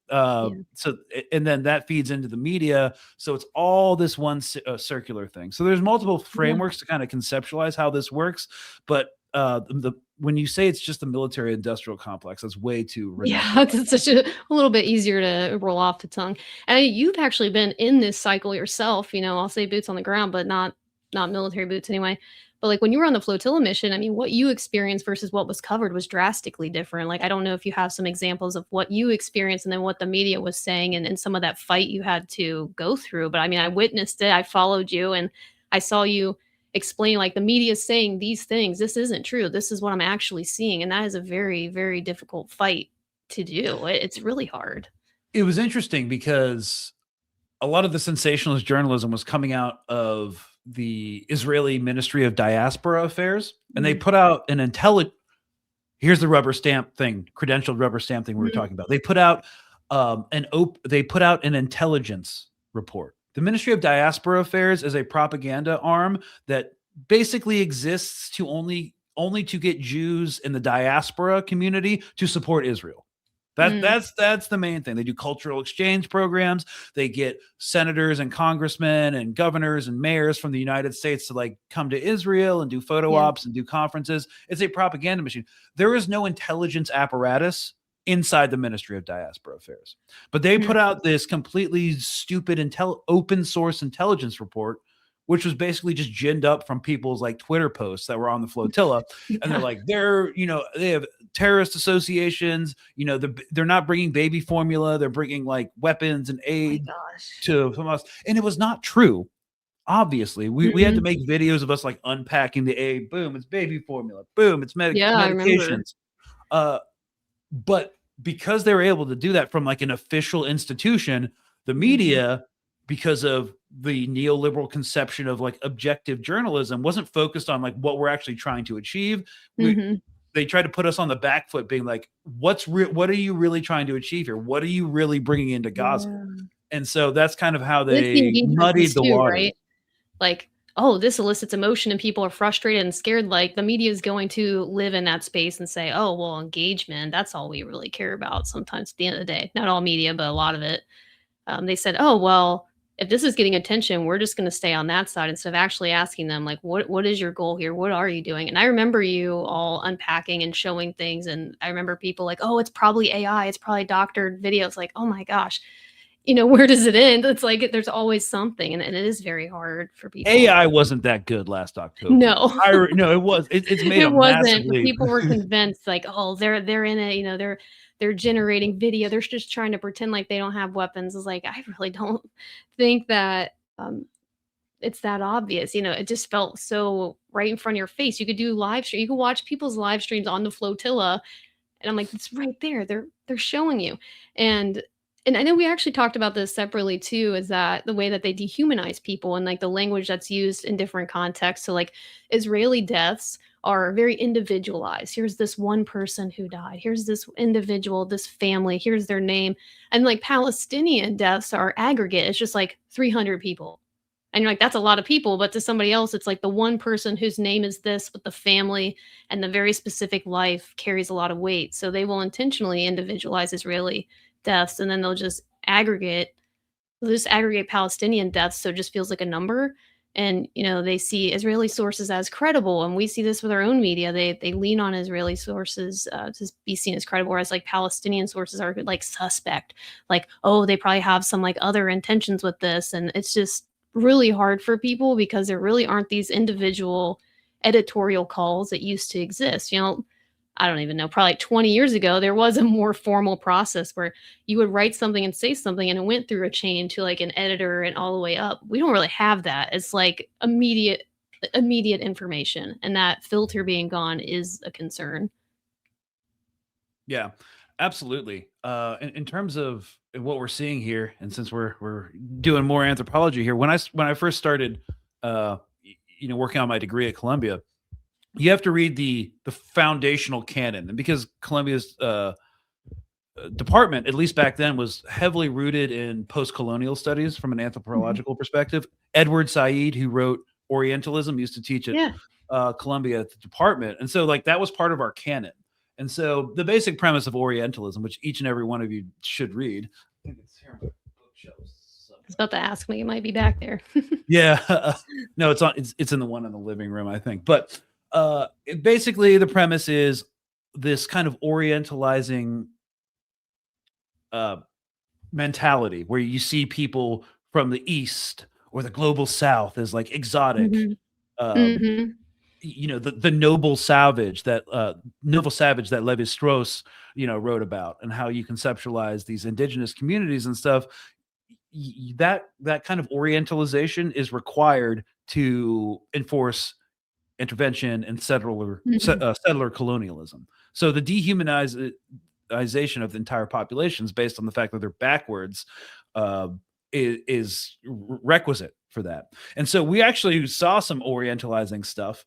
So, and then that feeds into the media. So it's all this one circular thing. So there's multiple frameworks to kind of conceptualize how this works. But when you say it's just the military industrial complex, that's way too reductive. Yeah, it's such a little bit easier to roll off the tongue. And you've actually been in this cycle yourself, I'll say boots on the ground, but not military boots anyway. But like when you were on the flotilla mission, I mean, what you experienced versus what was covered was drastically different. Like, I don't know if you have some examples of what you experienced and then what the media was saying, and some of that fight you had to go through. But I mean, I witnessed it, I followed you, and I saw you explain, like, the media is saying these things. This isn't true. This is what I'm actually seeing. And that is a very, very difficult fight to do. It's really hard. It was interesting because a lot of the sensationalist journalism was coming out of the Israeli Ministry of Diaspora Affairs, and they put out an here's the rubber stamp thing, credentialed rubber stamp thing we were talking about. They put out an intelligence report. The Ministry of Diaspora Affairs is a propaganda arm that basically exists to only to get Jews in the diaspora community to support Israel. That's the main thing. They do cultural exchange programs. They get senators and congressmen and governors and mayors from the United States to like come to Israel and do photo ops and do conferences. It's a propaganda machine. There is no intelligence apparatus inside the Ministry of Diaspora Affairs, but they put out this completely stupid open source intelligence report, which was basically just ginned up from people's like Twitter posts that were on the flotilla. And they're like, they have terrorist associations, they're not bringing baby formula. They're bringing like weapons and aid from us. And it was not true. Obviously we had to make videos of us like unpacking the aid. Boom, it's baby formula. Boom, it's medications. But because they were able to do that from like an official institution, the media, because of the neoliberal conception of like objective journalism, wasn't focused on like what we're actually trying to achieve. They tried to put us on the back foot, being like, what are you really trying to achieve here? What are you really bringing into Gaza? And so that's kind of how they muddied the water. Right? Like, oh, this elicits emotion and people are frustrated and scared. Like, the media is going to live in that space and say, oh, well, engagement, that's all we really care about sometimes at the end of the day. Not all media, but a lot of it. They said, oh, well, if this is getting attention, we're just going to stay on that side instead of actually asking them, like, what is your goal here? What are you doing? And I remember you all unpacking and showing things. And I remember people like, oh, it's probably AI. It's probably doctored videos. Like, oh my gosh. where does it end? It's like there's always something, and it is very hard for people. AI wasn't that good last October. No. No, it was. It's made It a massive wasn't, but leap. people were convinced like, oh, they're in it, they're generating video. They're just trying to pretend like they don't have weapons. It's like, I really don't think that it's that obvious. It just felt so right in front of your face. You could do live stream. You could watch people's live streams on the flotilla, and I'm like, it's right there. They're showing you. And I know we actually talked about this separately too, is that the way that they dehumanize people and like the language that's used in different contexts. So like Israeli deaths are very individualized. Here's this one person who died. Here's this individual, this family, here's their name. And like Palestinian deaths are aggregate. It's just like 300 people. And you're like, that's a lot of people, but to somebody else, it's like the one person whose name is this, but the family and the very specific life carries a lot of weight. So they will intentionally individualize Israeli deaths, and then they'll just aggregate Palestinian deaths, so it just feels like a number. And they see Israeli sources as credible, and we see this with our own media. They lean on Israeli sources to be seen as credible, whereas like Palestinian sources are like suspect, like, oh, they probably have some like other intentions with this. And it's just really hard for people because there really aren't these individual editorial calls that used to exist. I don't even know, probably like 20 years ago, there was a more formal process where you would write something and say something, and it went through a chain to like an editor and all the way up. We don't really have that. It's like immediate information, and that filter being gone is a concern. Yeah, absolutely. In terms of what we're seeing here, and since we're doing more anthropology here, when I first started, working on my degree at Columbia, you have to read the foundational canon, and because Columbia's department, at least back then, was heavily rooted in post-colonial studies from an anthropological perspective. Edward Said, who wrote Orientalism, used to teach at Columbia at the department, and so like that was part of our canon. And so the basic premise of Orientalism, which each and every one of you should read. I think it's here on my bookshelves. I was about to ask me, it might be back there. Yeah, no, it's in the one in the living room, I think. But basically, the premise is this kind of Orientalizing mentality where you see people from the East or the global South as like exotic. The noble savage that Levi Strauss wrote about, and how you conceptualize these indigenous communities and stuff. That kind of Orientalization is required to enforce intervention and settler colonialism. So the dehumanization of the entire populations based on the fact that they're backwards is requisite for that. And so we actually saw some Orientalizing stuff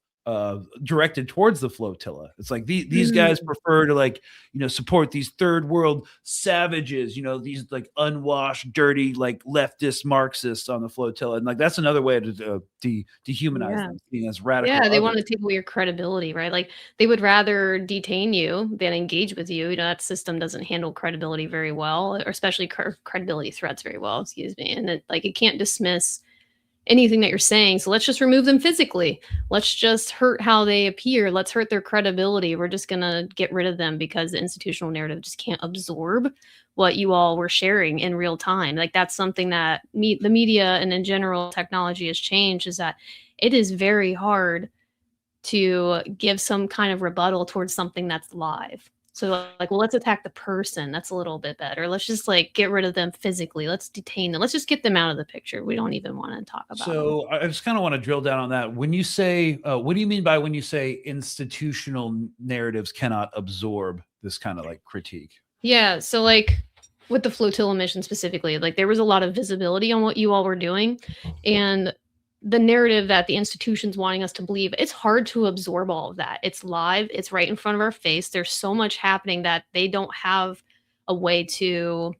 directed towards the flotilla. It's like these guys prefer to support these third world savages, these like unwashed, dirty, like leftist Marxists on the flotilla. And like that's another way to dehumanize them, being as radical. Yeah, they want to take away your credibility, right? Like they would rather detain you than engage with you. That system doesn't handle credibility very well, or especially credibility threats very well, excuse me. And it can't dismiss anything that you're saying. So let's just remove them physically. Let's just hurt how they appear. Let's hurt their credibility. We're just going to get rid of them because the institutional narrative just can't absorb what you all were sharing in real time. Like that's something that the media and in general technology has changed, is that it is very hard to give some kind of rebuttal towards something that's live. So like, well, let's attack the person. That's a little bit better. Let's just like get rid of them physically. Let's detain them. Let's just get them out of the picture. We don't even want to talk about So them. I just kind of want to drill down on that. When you say, what do you mean by when you say institutional narratives cannot absorb this kind of like critique? Yeah. So like with the flotilla mission specifically, like there was a lot of visibility on what you all were doing, and the narrative that the institution's wanting us to believe, it's hard to absorb all of that. It's live. It's right in front of our face. There's so much happening that they don't have a way to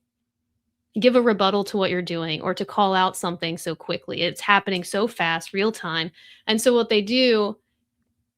give a rebuttal to what you're doing or to call out something so quickly. It's happening so fast, real time. And so what they do,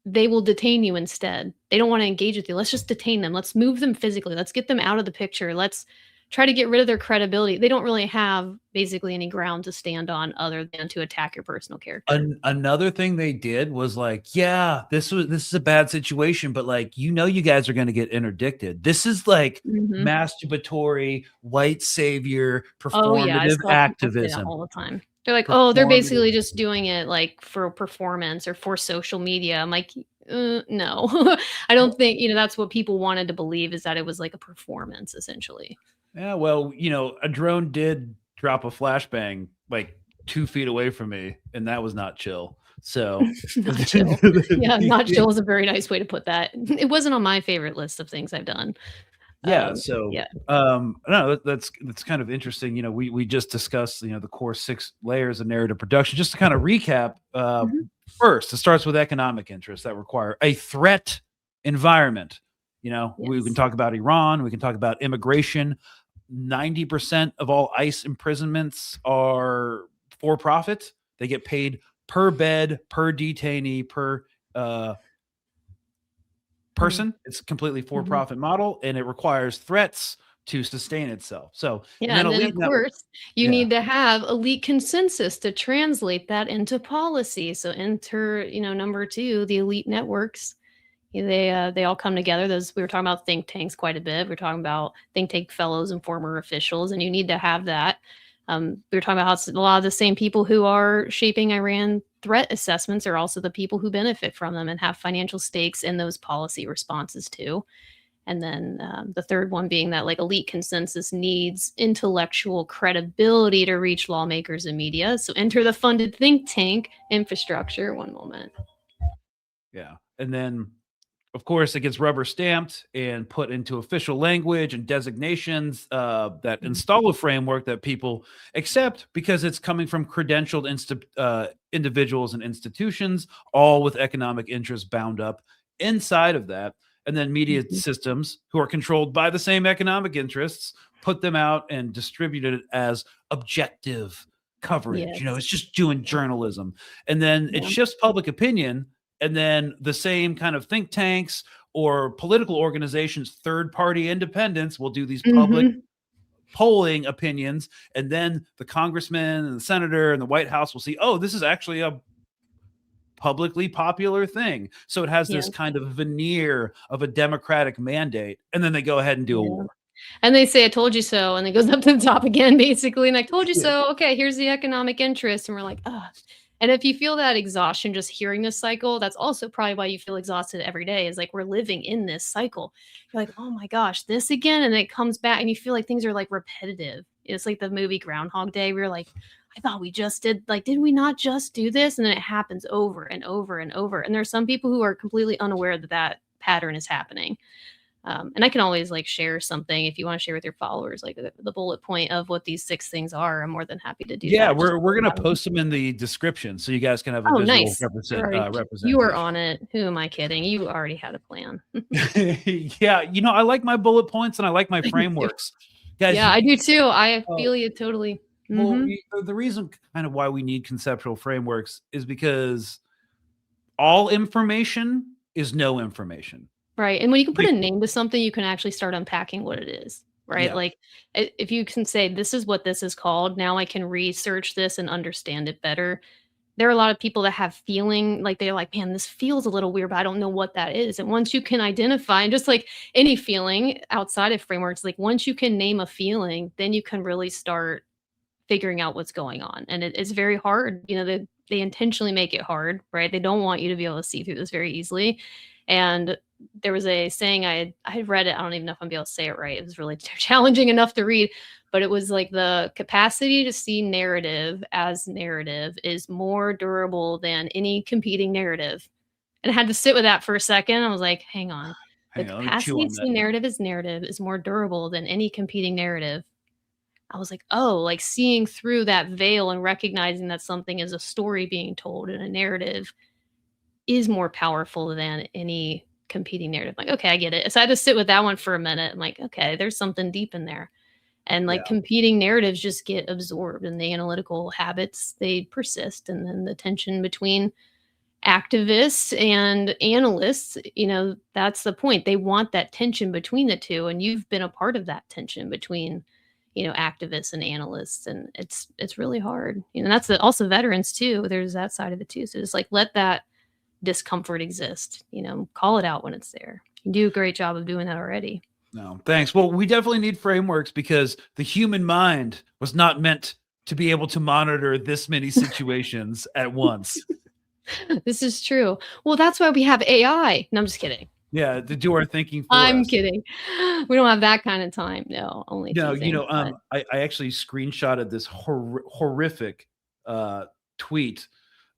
they will detain you instead. They don't want to engage with you. Let's just detain them. Let's move them physically. Let's get them out of the picture. Let's try to get rid of their credibility. They don't really have basically any ground to stand on other than to attack your personal character. Another thing they did was like, yeah, this is a bad situation, but like, you guys are going to get interdicted. This is like Mhm. masturbatory white savior Oh, yeah, I performative saw people say that activism. all the time. They're like, "Oh, they're Performative. basically just doing it, like, for performance or for social media." I'm like, no." I don't think that's what people wanted to believe is that it was like a performance, essentially. Yeah, well, a drone did drop a flashbang like 2 feet away from me, and that was not chill. So, Not chill. Yeah, not chill is a very nice way to put that. It wasn't on my favorite list of things I've done. yeah. So, Yeah. no, that's kind of interesting. We just discussed the core 6 layers of narrative production. Just to kind of recap, Mhm. first, it starts with economic interests that require a threat environment. We can Yes. talk about Iran. We can talk about immigration. 90% of all ICE imprisonments are for profit. They get paid per bed, per detainee, per Mm. person. It's a completely for Mhm. profit model, and it requires threats to sustain itself. So, and Yeah, then and then, of elite network. course, you Yeah. need to have elite consensus to translate that into policy. So enter, number 2, the elite networks. They all come together. Those we were talking about think tanks quite a bit. We're talking about think tank fellows and former officials, and you need to have that. We were talking about how a lot of the same people who are shaping Iran threat assessments are also the people who benefit from them and have financial stakes in those policy responses too. And then the third one being that like elite consensus needs intellectual credibility to reach lawmakers and media. So enter the funded think tank infrastructure. One moment. Yeah. And then, of course, it gets rubber stamped and put into official language and designations that Mhm. install a framework that people accept because it's coming from credentialed individuals and institutions, all with economic interests bound up inside of that. And then media Mhm. systems who are controlled by the same economic interests put them out and distribute it as objective coverage. Yes. It's just doing journalism. And then it Yeah. shifts public opinion, and then the same kind of think tanks or political organizations, third party independents, will do these public Mhm. polling opinions, and then the congressman and the senator and the White House will see, oh, this is actually a publicly popular thing, so it has this Yeah. kind of veneer of a democratic mandate, and then they go ahead and do a Yeah. war. And they say, "I told you so," and it goes up to the top again, basically, and "I told you Yeah. so. Okay, here's the economic interest," and we're like, "Ugh." And if you feel that exhaustion just hearing this cycle, that's also probably why you feel exhausted every day, is like we're living in this cycle. You're like, "Oh my gosh, this again?" And it comes back and you feel like things are like repetitive. It's like the movie Groundhog Day. We are like, "I thought we just did we not just do this?" And then it happens over and over and over. And there's some people who are completely unaware that that pattern is happening. And I can always like share something if you want to share with your followers, like the bullet point of what these 6 things are. I'm more than happy to do Yeah, that. Just we're gonna post them in the description so you guys can have a oh, visual nice. You are representation. on it. Who am I kidding? You already had a plan. Yeah, I like my bullet points and I like my I do too. frameworks. Guys, Yeah, I do too. I uh, feel you totally. well, Hmm. the reason kind of why we need conceptual frameworks is because all information is no information. Right. And when you can put Like, a name to something, you can actually start unpacking what it is. Right. yeah, Like if you can say, this is what this is called, now I can research this and understand it better. There are a lot of people that have feeling like they're like, "Man, this feels a little weird, but I don't know what that is." And once you can identify and just like any feeling outside of frameworks, like once you can name a feeling, then you can really start figuring out what's going on. And it's very hard. They intentionally make it hard, right? They don't want you to be able to see through this very easily. And there was a saying I had read it. I don't even know if I'm be able to say it right. It was really challenging enough to read, but it was like the capacity to see narrative as narrative is more durable than any competing narrative. And I had to sit with that for a second. I was like, hang on. The hang on, let me chew capacity on to that. see narrative as narrative is more durable than any competing narrative. I was like, "Oh," like, seeing through that veil and recognizing that something is a story being told and a narrative is more powerful than any competing narrative. Like, "Okay, I get it." So I had to sit with that one for a minute. I'm like, "Okay, there's something deep in there." And, Yeah, like, competing narratives just get absorbed, and the analytical habits, they persist, and then the tension between activists and analysts, that's the point. They want that tension between the 2, and you've been a part of that tension between activists and analysts, and it's really hard. And that's also veterans too. There's that side of it too. So just like let that discomfort exist, call it out when it's there. You do a great job of doing that already. No, thanks. Well, we definitely need frameworks because the human mind was not meant to be able to monitor this many situations at once. This is true. Well, that's why we have AI. No, I'm just kidding. Yeah, to do our thinking for I'm us. kidding. We don't have that kind of time. No, only No, teasing, I actually screenshotted this horrific tweet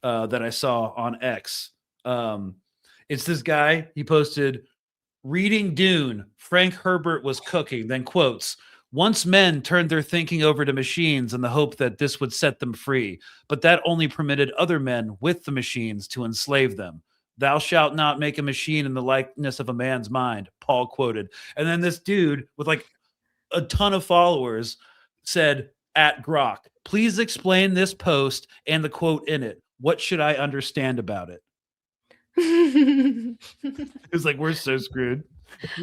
that I saw on X. It's this guy. He posted, "Reading Dune, Frank Herbert was cooking," then quotes, "Once men turned their thinking over to machines in the hope that this would set them free, but that only permitted other men with the machines to enslave them. Thou shalt not make a machine in the likeness of a man's mind," Paul quoted. And then this dude with like a ton of followers said, at Grok, "Please explain this post and the quote in it. What should I understand about it?" It's like, we're so screwed.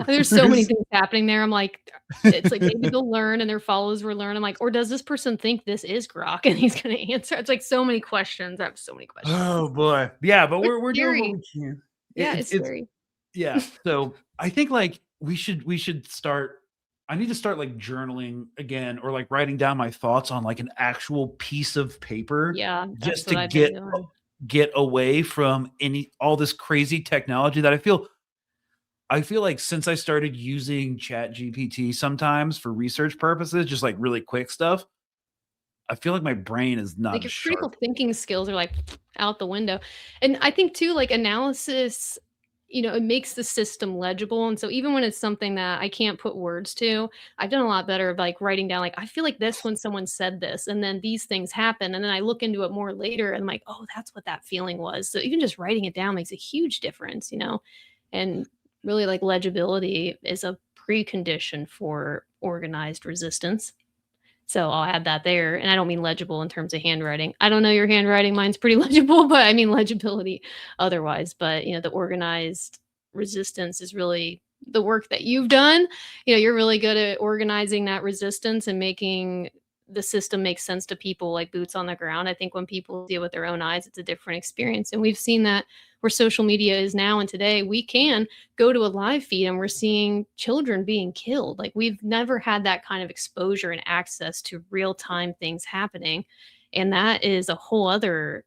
There's so many things happening there. I'm like, it's like maybe they'll learn and their followers will learn. I'm like, or does this person think this is Grok and he's going to answer? It's like so many questions. I have so many questions. Oh boy, yeah, but we're doing what we can. Yeah, it's scary. Yeah, so I think like we should start. I need to start like journaling again, or like writing down my thoughts on like an actual piece of paper. Yeah, that's just what to I've been doing. get away from all this crazy technology that I feel like since I started using Chat GPT sometimes for research purposes, just like really quick stuff, I feel like my brain is not Like your as critical sharp. thinking skills are like out the window. And I think too, like analysis, it makes the system legible. And so even when it's something that I can't put words to, I've done a lot better of like writing down, like, I feel like this when someone said this, and then these things happen. And then I look into it more later and I'm like, oh, that's what that feeling was. So even just writing it down makes a huge difference, and really like legibility is a precondition for organized resistance. So I'll add that there. And I don't mean legible in terms of handwriting. I don't know your handwriting. Mine's pretty legible, but I mean legibility otherwise. But, the organized resistance is really the work that you've done. You're really good at organizing that resistance and making the system make sense to people like boots on the ground. I think when people see it with their own eyes, it's a different experience. And we've seen that where social media is now. And today we can go to a live feed and we're seeing children being killed. Like we've never had that kind of exposure and access to real time things happening. And that is a whole other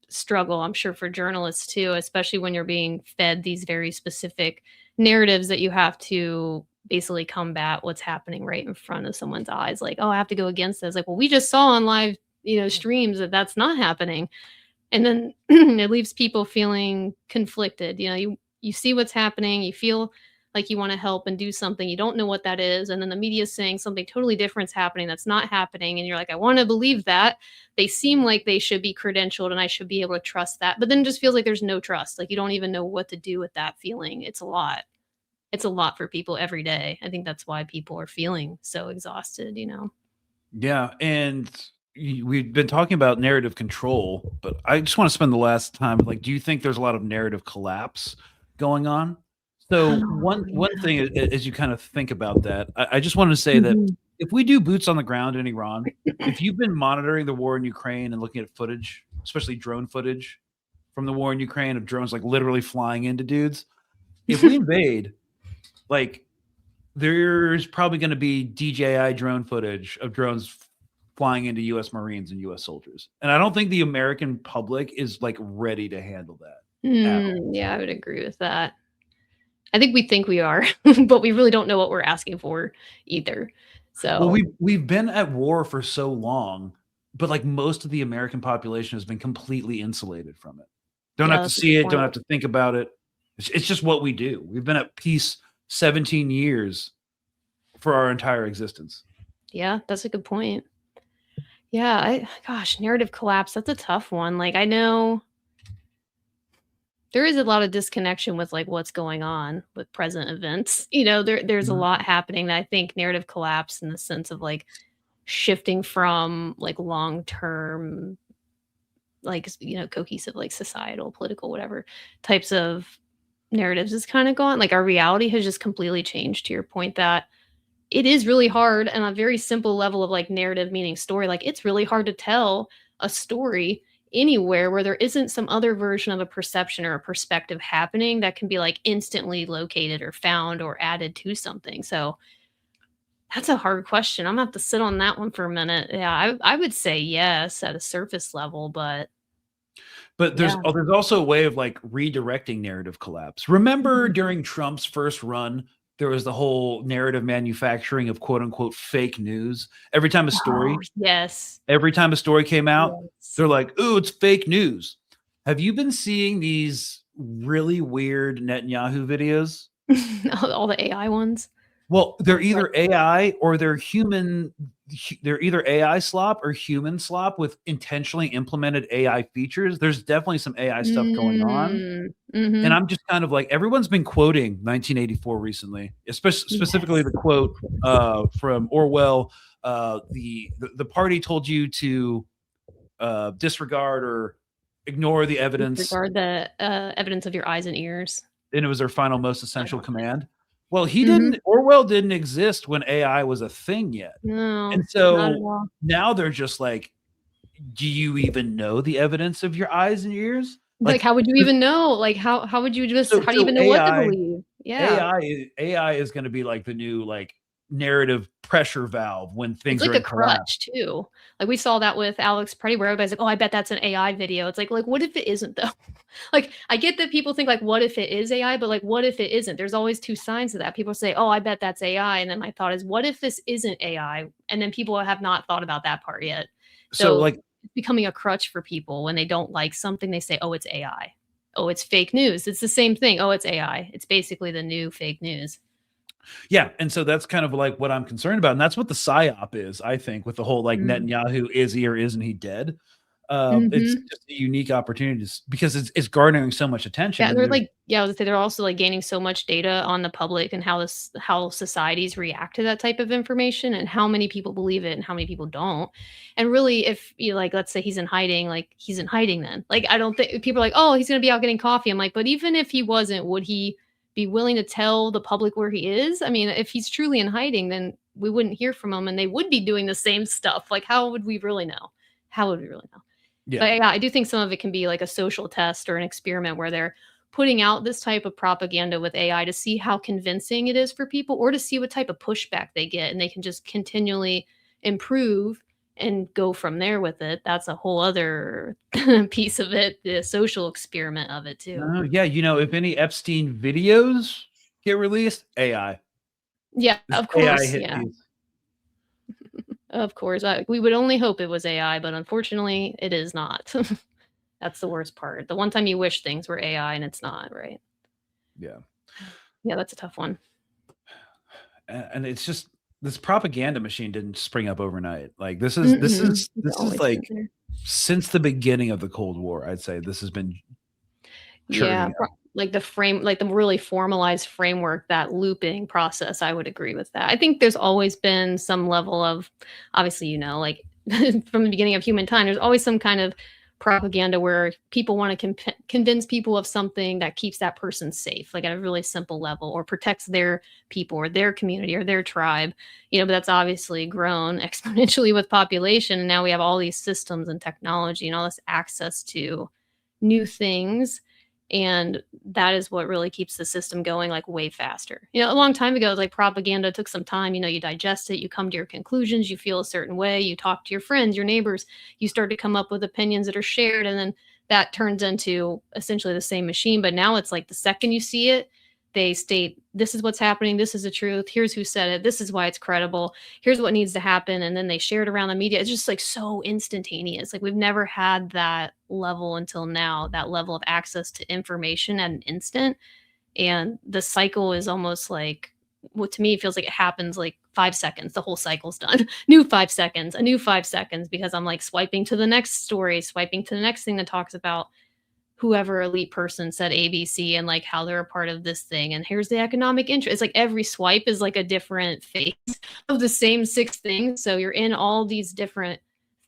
struggle, I'm sure, for journalists too, especially when you're being fed these very specific narratives that you have to basically combat what's happening right in front of someone's eyes. Like, oh, I have to go against this. Like, well, we just saw on live, streams that that's not happening. And then it leaves people feeling conflicted. You see what's happening, you feel like you want to help and do something, you don't know what that is, and then the media is saying something totally different is happening that's not happening, and you're like, I want to believe that. They seem like they should be credentialed and I should be able to trust that, but then it just feels like there's no trust. Like you don't even know what to do with that feeling. It's a lot. It's a lot for people every day. I think that's why people are feeling so exhausted. Yeah, and we've been talking about narrative control, but I just want to spend the last time like, do you think there's a lot of narrative collapse going on? So one thing as you kind of think about that, I just wanted to say that if we do boots on the ground in Iran, if you've been monitoring the war in Ukraine and looking at footage, especially drone footage from the war in Ukraine of drones like literally flying into dudes, if we invade, like there's probably going to be DJI drone footage of drones flying into U.S. Marines and U.S. soldiers, and I don't think the American public is like ready to handle that. Yeah, I would agree with that. I think we are, but we really don't know what we're asking for either. So Well, we've been at war for so long, but like most of the American population has been completely insulated from it. Don't Yeah, have to that's a see good it, don't point. have to think about it. It's just what we do. We've been at peace 17 years for our entire existence. Yeah, that's a good point. Yeah, gosh, narrative collapse, that's a tough one. Like I know there is a lot of disconnection with like what's going on with present events. There's a lot happening that I think narrative collapse in the sense of like shifting from like long-term, like, cohesive, like societal, political, whatever types of narratives is kind of gone. Like our reality has just completely changed, to your point, that it is really hard on a very simple level of like narrative meaning story. Like it's really hard to tell a story anywhere where there isn't some other version of a perception or a perspective happening that can be like instantly located or found or added to something. So that's a hard question. I'm gonna have to sit on that one for a minute. Yeah, I would say yes at a surface level, but But yeah. there's also a way of like redirecting narrative collapse. Remember Mhm. during Trump's first run, there was the whole narrative manufacturing of quote unquote fake news. Oh, yes. Every time a story came out, Yes. they're like, "Ooh, it's fake news." Have you been seeing these really weird Netanyahu videos? All the AI ones. Well, they're Like, either AI or they're human. They're either AI slop or human slop with intentionally implemented AI features. There's definitely some AI stuff going on. And mhm. I'm just kind of like, everyone's been quoting 1984 recently, specifically Yes, the quote of course. from Orwell. The party told you to disregard or ignore the evidence, Disregard the, evidence of your eyes and ears. and it was their final, most I essential love command. Well, he it. Mhm. didn't. Orwell didn't exist when AI was a thing yet, No, and not at so all. now they're just like, "Do you even know the evidence of your eyes and ears?" Like, Like, how would you even know? Like, how would you just so how do you so even know what to believe? Yeah. AI is gonna be like the new, like, narrative pressure valve when It's things are like a in collapse. crutch too. Like, we saw that with Alex Pretty where everybody's like, "Oh, I bet that's an AI video." It's like, what if it isn't though? Like, I get that people think like, "What if it is AI?" But like, what if it isn't? There's always 2 sides of that. People say, "Oh, I bet that's AI." And then my thought is, "What if this isn't AI?" And then people have not thought about that part yet. So, So, like, it's becoming a crutch for people when they don't like something, they say, "Oh, it's AI. Oh, it's fake news." It's the same thing. "Oh, it's AI." It's basically the new fake news. yeah, and so that's kind of like what I'm concerned about, and that's what the psyop is, I think, with the whole, like, Mm. Netanyahu, is he or isn't he dead? It's Mhm. just a unique opportunity because it's garnering so much attention, Yeah, and they're there's like yeah, I was gonna say they're also, like, gaining so much data on the public and how societies react to that type of information and how many people believe it and how many people don't. And really, if you like, let's say he's in hiding, like, he's in hiding then. Like, I don't think people are like, "Oh, he's gonna be out getting coffee." I'm like, "But even if he wasn't, would he be willing to tell the public where he is?" I mean, if he's truly in hiding, then we wouldn't hear from him and they would be doing the same stuff. Like, how would we really know? How would we really know? yeah. But yeah, I do think some of it can be like a social test or an experiment where they're putting out this type of propaganda with AI to see how convincing it is for people or to see what type of pushback they get. And they can just continually improve and go from there with it. That's a whole other piece of it, the social experiment of it too. Yeah, if any Epstein videos get released, AI. Yeah, This of AI course. hit Yeah, piece. of course. We would only hope it was AI, but unfortunately, it is not. That's the worst part. The one time you wish things were AI and it's not, right? Yeah. Yeah, that's a tough one. And it's just, this propaganda machine didn't spring up overnight. Like, this is this Mm-mm. is It's this is always been like there. since the beginning of the Cold War, I'd say this has been Yeah, churning up. like the really formalized framework, that looping process, I would agree with that. I think there's always been some level of obviously, like from the beginning of human time, there's always some kind of propaganda where people want to convince people of something that keeps that person safe, like at a really simple level, or protects their people or their community or their tribe. But that's obviously grown exponentially with population. And now we have all these systems and technology and all this access to new things, and that is what really keeps the system going like way faster. A long time ago, like propaganda took some time. You digest it, you come to your conclusions, you feel a certain way, you talk to your friends, your neighbors, you start to come up with opinions that are shared, and then that turns into essentially the same machine. But now it's like the second you see it, they state this is what's happening, this is the truth, here's who said it, this is why it's credible, here's what needs to happen, and then they share it around the media. It's just like so instantaneous. Like we've never had that level until now, that level of access to information at an instant. And the cycle is almost like, what to me feels like it happens like 5 seconds, the whole cycle's done. New 5 seconds, a new 5 seconds, because I'm like swiping to the next story, swiping to the next thing that talks about whoever elite person said ABC and like how they're a part of this thing. And here's the economic interest. It's like every swipe is like a different phase of the same 6 things. So you're in all these different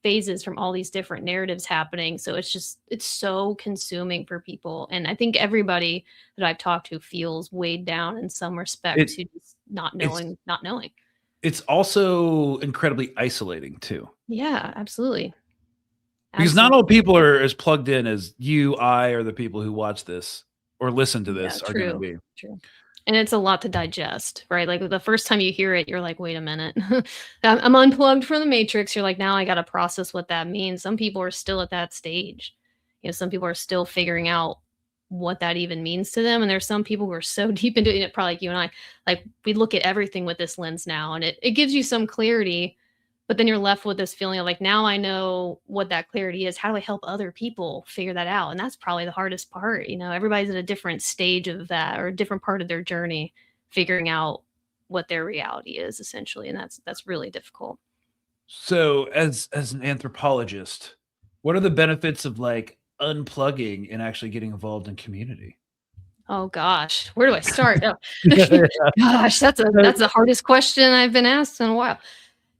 phases from all these different narratives happening. So it's so consuming for people. And I think everybody that I've talked to feels weighed down in some respect It to just not it's knowing, not knowing. It's also incredibly isolating too. Yeah, absolutely. Because not all Absolutely. people are as plugged in as you, I, or the people who watch this or listen to Yeah, this are gonna true, be. true. And it's a lot to digest, right? Like, the first time you hear it, you're like, "Wait a minute. I'm unplugged from the matrix." You're like, "Now I gotta process what that means." Some people are still at that stage. You know, some people are still figuring out what that even means to them, and there's some people who are so deep into it, probably like you and I, like, we look at everything with this lens now, and it gives you some clarity, but then you're left with this feeling of like, now I know what that clarity is. How do I help other people figure that out? And that's probably the hardest part. You know, everybody's at a different stage of that or a different part of their journey, figuring out what their reality is essentially. And that's really difficult. So, as an anthropologist, what are the benefits of like unplugging and actually getting involved in community? Oh gosh, where do I start? Oh, Yeah, gosh, yeah. that's the hardest question I've been asked in a while.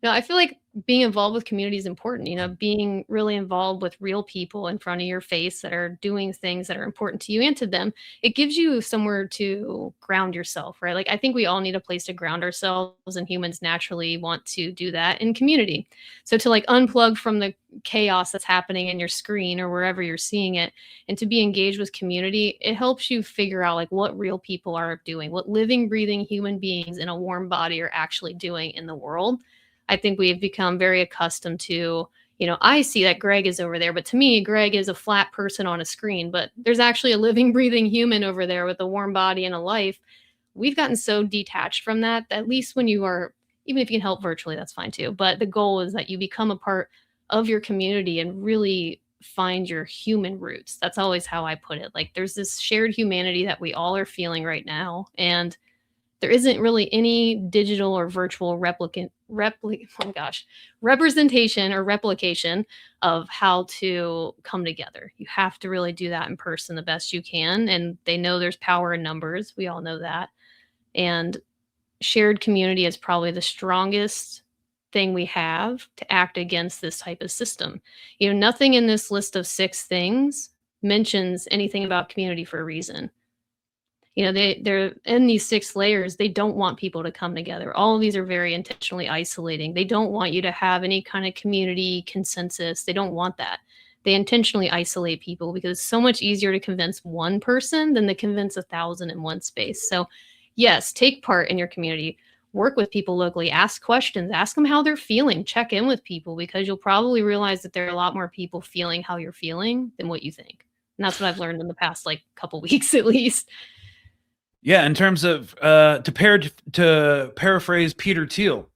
No, I feel like being involved with community is important, you know, being really involved with real people in front of your face that are doing things that are important to you and to them. It gives you somewhere to ground yourself, right? Like, I think we all need a place to ground ourselves, and humans naturally want to do that in community. So to like unplug from the chaos that's happening in your screen or wherever you're seeing it, and to be engaged with community, it helps you figure out like what real people are doing, what living, breathing human beings in a warm body are actually doing in the world. I think we've become very accustomed to, you know, I see that Greg is over there, but to me, Greg is a flat person on a screen, but there's actually a living, breathing human over there with a warm body and a life. We've gotten so detached from that, that at least when you are, even if you can help virtually, that's fine too. But the goal is that you become a part of your community and really find your human roots. That's always how I put it. Like, there's this shared humanity that we all are feeling right now. And there isn't really any digital or virtual oh gosh, representation or replication of how to come together. You have to really do that in person the best you can. And they know there's power in numbers. We all know that. And shared community is probably the strongest thing we have to act against this type of system. You know, nothing in this list of 6 things mentions anything about community for a reason. You know, they're in these 6 layers, they don't want people to come together. All of these are very intentionally isolating. They don't want you to have any kind of community consensus. They don't want that. They intentionally isolate people because it's so much easier to convince one person than to convince 1,000 in one space. So, yes, take part in your community. Work with people locally, ask questions, ask them how they're feeling, check in with people because you'll probably realize that there are a lot more people feeling how you're feeling than what you think. And that's what I've learned in the past like couple weeks at least. Yeah, in terms of to paraphrase Peter Thiel,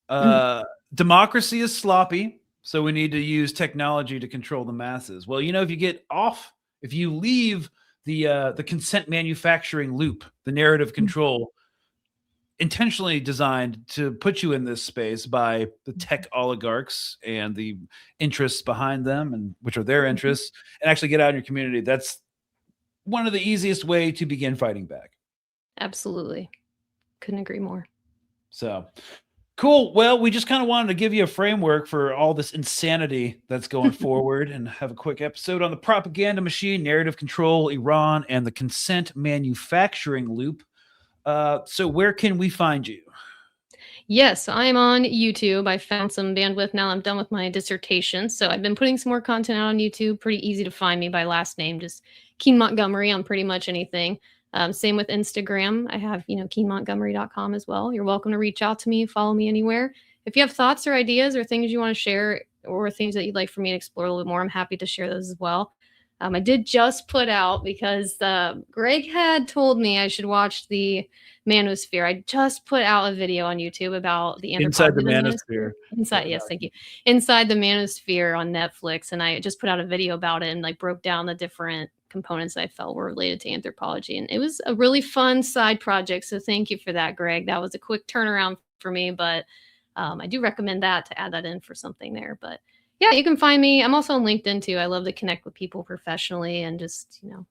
Mhm. uh, democracy is sloppy, so we need to use technology to control the masses. Well, you know, if you leave the consent manufacturing loop, the narrative control intentionally designed to put you in this space by the tech oligarchs and the interests behind them, and which are their Mhm. interests, and actually get out in your community. That's one of the easiest way to begin fighting back. Absolutely. Couldn't agree more. So cool. Well, we just kind of wanted to give you a framework for all this insanity that's going forward and have a quick episode on the propaganda machine, narrative control, Iran, and the consent manufacturing loop. So where can we find you? Yes, I'm on YouTube. I found some bandwidth now I'm done with my dissertation. So I've been putting some more content out on YouTube. Pretty easy to find me by last name, just Keene-Montgomery on pretty much anything. Same with Instagram. I have, you know, KeeneMontgomery.com as well. You're welcome to reach out to me, follow me anywhere. If you have thoughts or ideas or things you want to share or things that you'd like for me to explore a little bit more, I'm happy to share those as well. I did just put out because Greg had told me I should watch the Manosphere. I just put out a video on YouTube about the Inside the anthropology of the Manosphere. manosphere. Inside, yes, thank you. Inside the Manosphere on Netflix, and I just put out a video about it and like broke down the different components I felt were related to anthropology, and it was a really fun side project. So thank you for that, Greg. That was a quick turnaround for me, but I do recommend that to add that in for something there. But yeah, you can find me. I'm also on LinkedIn too. I love to connect with people professionally and just, you know,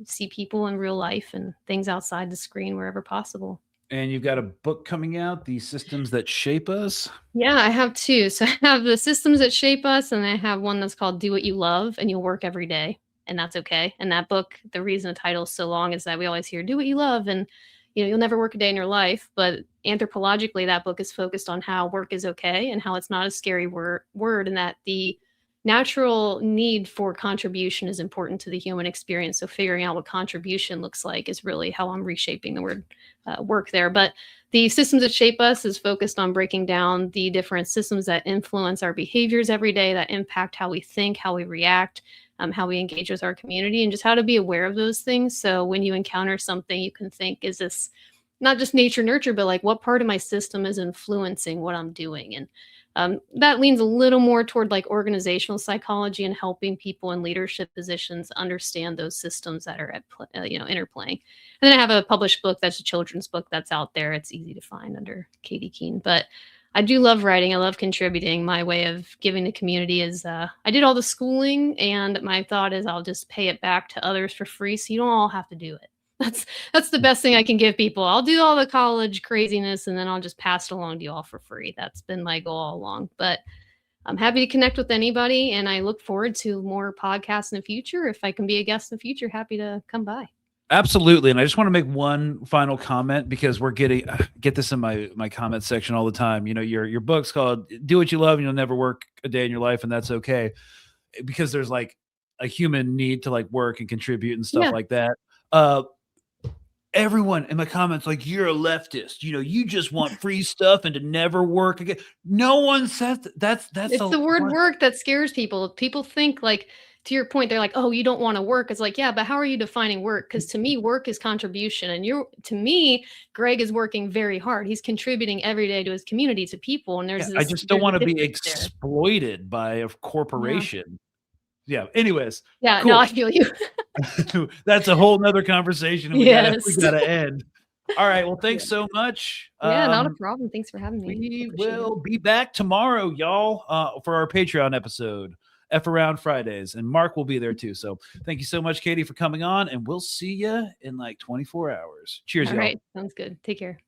see people in real life and things outside the screen wherever possible. And you've got a book coming out, The Systems That Shape Us. Yeah, I have two. So I have the systems that shape us, and I have one that's called Do What You Love, and You'll Work Every Day. And that's okay. And that book, the reason the title is so long is that we always hear do what you love. And you'll never work a day in your life, but anthropologically, that book is focused on how work is okay and how it's not a scary word, and that the natural need for contribution is important to the human experience. So figuring out what contribution looks like is really how I'm reshaping the word work there. But the systems that shape us is focused on breaking down the different systems that influence our behaviors every day, that impact how we think, how we react, how we engage with our community, and just how to be aware of those things. So when you encounter something, you can think, is this not just nature nurture, but like what part of my system is influencing what I'm doing? And that leans a little more toward like organizational psychology and helping people in leadership positions understand those systems that are at interplaying. And then I have a published book that's a children's book that's out there. It's easy to find under Katie Keene. But I do love writing. I love contributing. My way of giving the community is I did all the schooling, and my thought is I'll just pay it back to others for free, so you don't all have to do it. That's the best thing I can give people. I'll do all the college craziness, and then I'll just pass it along to you all for free. That's been my goal all along. But I'm happy to connect with anybody, and I look forward to more podcasts in the future. If I can be a guest in the future, happy to come by. Absolutely. And I just want to make one final comment, because we're get this in my comment section all the time. Your book's called Do What You Love and You'll Never Work a Day in Your Life, and that's okay. Because there's like a human need to like work and contribute and stuff like that. Everyone in my comments, like, you're a leftist, you just want free stuff and to never work again. No one says that. That's it's the word work that scares people. People think, like, to your point, they're like, oh, you don't want to work. It's like, yeah, but how are you defining work? Because to me, work is contribution. And to me, Greg is working very hard. He's contributing every day to his community, to people. And I just don't want to be exploited by a corporation. Yeah. Anyways. Yeah. Cool. No, I feel you. That's a whole nother conversation. We gotta end. All right. Well, thanks so much. Yeah, not a problem. Thanks for having me. We will be back tomorrow, y'all, for our Patreon episode, F Around Fridays, and Mark will be there too. So thank you so much, Katie, for coming on, and we'll see you in like 24 hours. Cheers, y'all. All right. Sounds good. Take care.